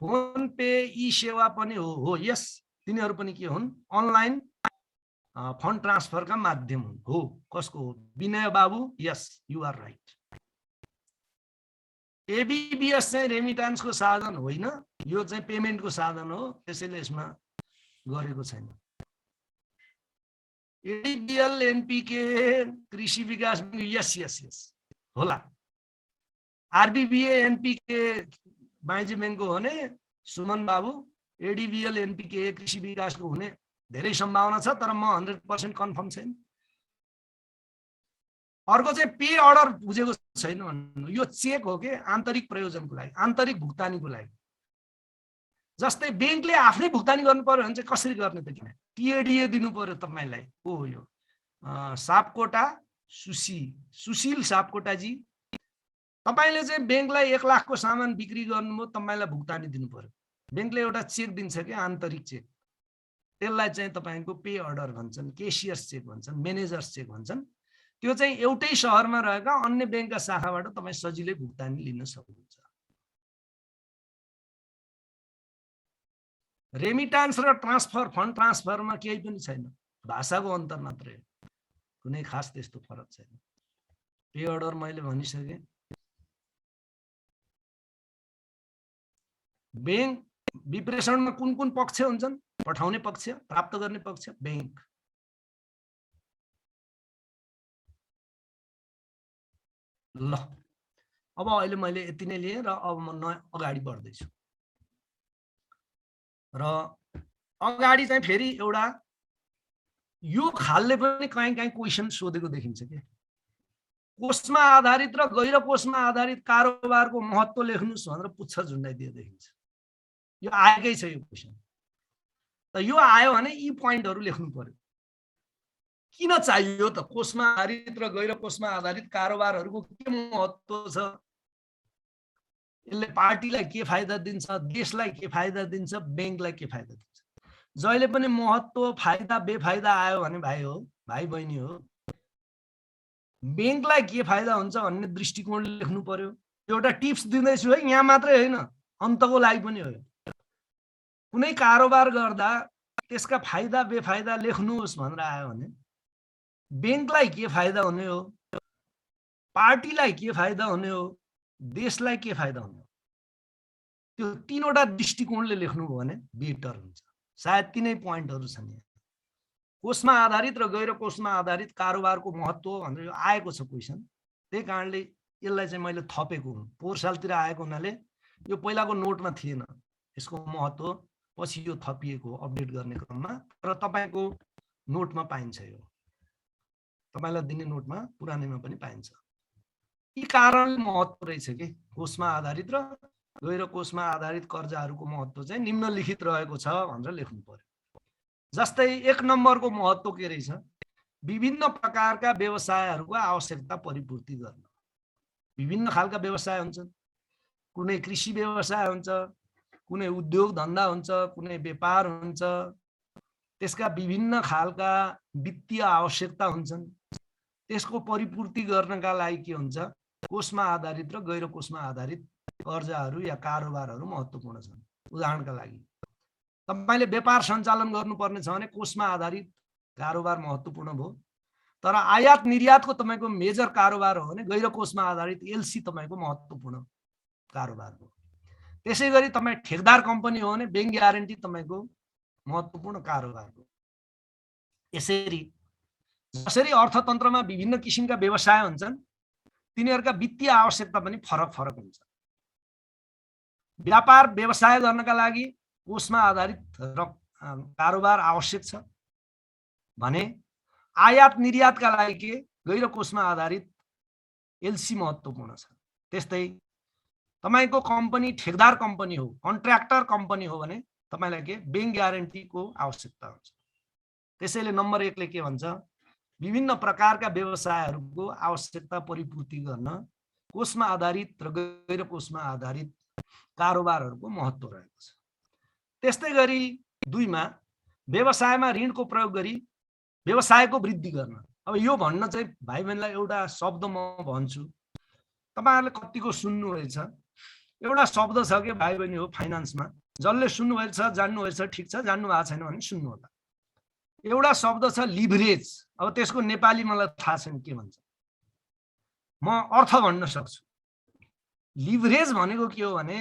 फोन पे ई सेवा पनि हो यस, तिनीहरू पनि के हुन्, अनलाइन फन्ड ट्रान्सफरका माध्यम हुन्। हो कसको हो, विनय बाबु, यस यु आर राइट। एबीबीएस चाहिँ रेमिटान्सको साधन होइन, यो चाहिँ पेमेन्टको साधन हो, त्यसैले यसमा गरेको छैन। एडीबीएल एनपीके कृषि विकास यस यस यस होला। आरबीबीए एनपीके वाणिज्य ब्याङ्कको हुने सुमन बाबु, एडीबीएल एनपीके कृषि विकासको हुने धेरै सम्भावना छ, तर म 100% कन्फर्म छैन। अर्को चाहिँ पे अर्डर बुझेको छैन भन्नु, यो चेक हो के आन्तरिक प्रयोजनको लागि, आन्तरिक भुक्तानीको लागि। जस्तै बैंकले आफ्नै भुक्तानी गर्नु पर्यो भने चाहिँ कसरी गर्ने त, किन टीएडीए दिनु पर्यो तपाईलाई। हो यो सापकोटा सुशील सापकोटा जी, तपाईले चाहिँ बैंकलाई 1 लाखको सामान बिक्री गर्नुभयो, तपाईलाई भुक्तानी दिनु पर्यो। बैंकले एउटा चेक दिन्छ के आन्तरिक चेक, त्यसलाई चाहिँ तपाईको पे अर्डर भन्छन्, केशियर्स चेक भन्छन्, म्यानेजर्स चेक भन्छन्। त्यो चाहिँ एउटै शहरमा रहेका अन्य बैंकका शाखाबाट तपाई सजिलै भुक्तानी लिन सक्नुहुन्छ। रेमिटान्स र ट्रान्सफर, फन्ड ट्रान्सफरमा केही पनि छैन, भाषाको अन्तर मात्रै हो, कुनै खास त्यस्तो फरक छैन। पे अर्डर मैले भनिसके। बैंक विप्रेषणमा कुन कुन पक्ष हुन्छन्, पठाउने पक्ष, प्राप्त गर्ने पक्ष, बैंक। ल अब अहिले मैले यति नै लिएँ र अब म अगाडि बढ्दैछु। र अगाडि चाहिँ फेरि एउटा यो खालले पनि कहीँ क्वेसन सोधेको देखिन्छ के, कोषमा आधारित र गैर कोषमा आधारित कारोबारको महत्त्व लेख्नुस् भनेर पुच्छर झुन्डाइदियो देखिन्छ। यो आएकै छ यो क्वेसन। त यो आयो भने यी पोइन्टहरु लेख्नु पर्यो। किन चाहियो त कोषमा आधारित र गैर कोषमा आधारित कारोबारहरुको के महत्त्व छ, यसले पार्टीलाई के फाइदा दिन्छ, देशलाई के फाइदा दिन्छ, बैंकलाई के फाइदा दिन्छ। जहिले पनि महत्त्व फाइदा बेफाइदा आयो भने भाइ हो, भाइ बहिनी हो, बैंकलाई के फाइदा हुन्छ भन्ने दृष्टिकोणले लेख्नु पर्यो। एउटा टिप्स दिँदैछु है, यहाँ मात्रै हैन, अन्तको लागि पनि हो। कुनै कारोबार गर्दा त्यसका फाइदा बेफाइदा लेख्नुहोस् भनेर आयो भने बैंकलाई के फाइदा हुने हो, पार्टीलाई के फाइदा हुने हो, देशलाई के फाइदा हुने हो, त्यो तीनवटा दृष्टिकोणले लेख्नुभयो भने बेटर हुन्छ। सायद तीनै पोइन्टहरु छन् यहाँ। कोषमा आधारित र गैर कोषमा आधारित कारोबारको महत्त्व भनेर यो आएको छ क्वेशन, त्यही कारणले यसलाई चाहिँ मैले थपेको हुँ। पोहोर सालतिर आएको हुनाले यो पहिलाको नोटमा थिएन, यसको महत्त्व पछि यो थपिएको अपडेट गर्ने क्रममा, र तपाईको नोटमा पाइन्छ। यो तपाईलाई दिने नोटमा पुरानैमा पनि पाइन्छ। यी कारणले महत्त्व रहेछ के कोषमा आधारित र गैर कोषमा आधारित कर्जाहरूको महत्त्व चाहिँ निम्नलिखित रहेको छ भनेर लेख्नु पर्यो। जस्तै 1 नम्बरको महत्त्व के रहेछ, विभिन्न प्रकारका व्यवसायहरूको आवश्यकता परिपूर्ति गर्न। विभिन्न खालका व्यवसाय हुन्छन्, कुनै कृषि व्यवसाय हुन्छ, कुनै उद्योग धन्दा हुन्छ, कुनै व्यापार हुन्छ, त्यसका विभिन्न खालका वित्तीय आवश्यकता हुन्छन्। त्यसको परिपूर्ति गर्नका लागि के हुन्छ, कोषमा आधारित र गैर कोषमा आधारित कर्जाहरू या कारोबारहरू महत्त्वपूर्ण छन्। उदाहरणका लागि तपाईले व्यापार सञ्चालन गर्नुपर्ने छ भने कोषमा आधारित कारोबार महत्त्वपूर्ण भयो। तर आयात निर्यातको तपाईको मेजर कारोबार हो भने गैर कोषमा आधारित एलसी तपाईको महत्त्वपूर्ण कारोबार हो। त्यसैगरी तपाई ठेकदार कम्पनी हो भने बैंक ग्यारेन्टी तपाईको महत्त्वपूर्ण कारोबार हो। यसरी जसरी अर्थतन्त्रमा विभिन्न किसिमका व्यवसाय हुन्छन् तिनीहरूका वित्तीय आवश्यकता पनि फरक फरक हुन्छ। व्यापार व्यवसाय गर्नका लागि कोषमा आधारित कारोबार आवश्यक छ भने आयात निर्यातका लागि के गैर कोषमा आधारित एलसी महत्त्वपूर्ण छ। त्यस्तै तपाईको कम्पनी ठेकदार कम्पनी हो, कन्ट्र्याक्टर कम्पनी हो भने तपाईलाई के बैंक ग्यारेन्टीको आवश्यकता हुन्छ। त्यसैले नम्बर 1 ले के भन्छ, विभिन्न प्रकारका व्यवसायहरूको आवश्यकता परिपूर्ति गर्न कोषमा आधारित र गैर कोषमा आधारित कारोबारहरूको महत्त्व रहेको छ। त्यस्तै गरी 2 मा व्यवसायमा ऋणको प्रयोग गरी व्यवसायको वृद्धि गर्न। अब यो भन्न चाहिँ भाइ बहिनीलाई एउटा शब्द म भन्छु, तपाईहरुले कतिको सुन्नु भएछ। एउटा शब्द छ के भाइ बहिनी हो फाइनान्समा, जसले सुन्नु भएछ जान्नु भएछ ठिक छ, जान्नु भएको छैन भने सुन्नु होला। एउटा शब्द छ लिभरेज। अब त्यसको नेपाली मलाई थाहा छैन के भन्छ, म अर्थ भन्न सक्छु। लिभरेज भनेको के हो भने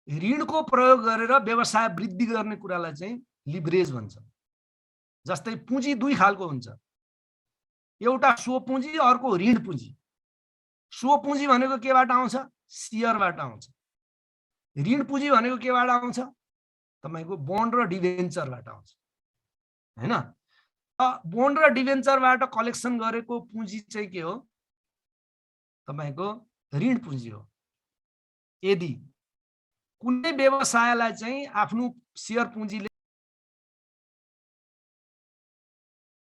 ऋणको प्रयोग गरेर व्यवसाय वृद्धि गर्ने कुरालाई चाहिँ लिभरेज भन्छ। जस्तै पुँजी 2 खालको हुन्छ, एउटा स्वपुँजी अर्को ऋण पुँजी। स्वपुँजी भनेको केबाट आउँछ, शेयरबाट आउँछ। ऋण पुँजी भनेको केबाट आउँछ, तपाईको बन्ड र डिभेन्चरबाट आउँछ हैन। बन्ड र डिभेन्चरबाट कलेक्सन गरेको पुँजी चाहिँ के हो, तपाईको ऋण पुँजी हो। यदि कुनै व्यवसायलाई चाहिँ आफ्नो शेयर पुँजीले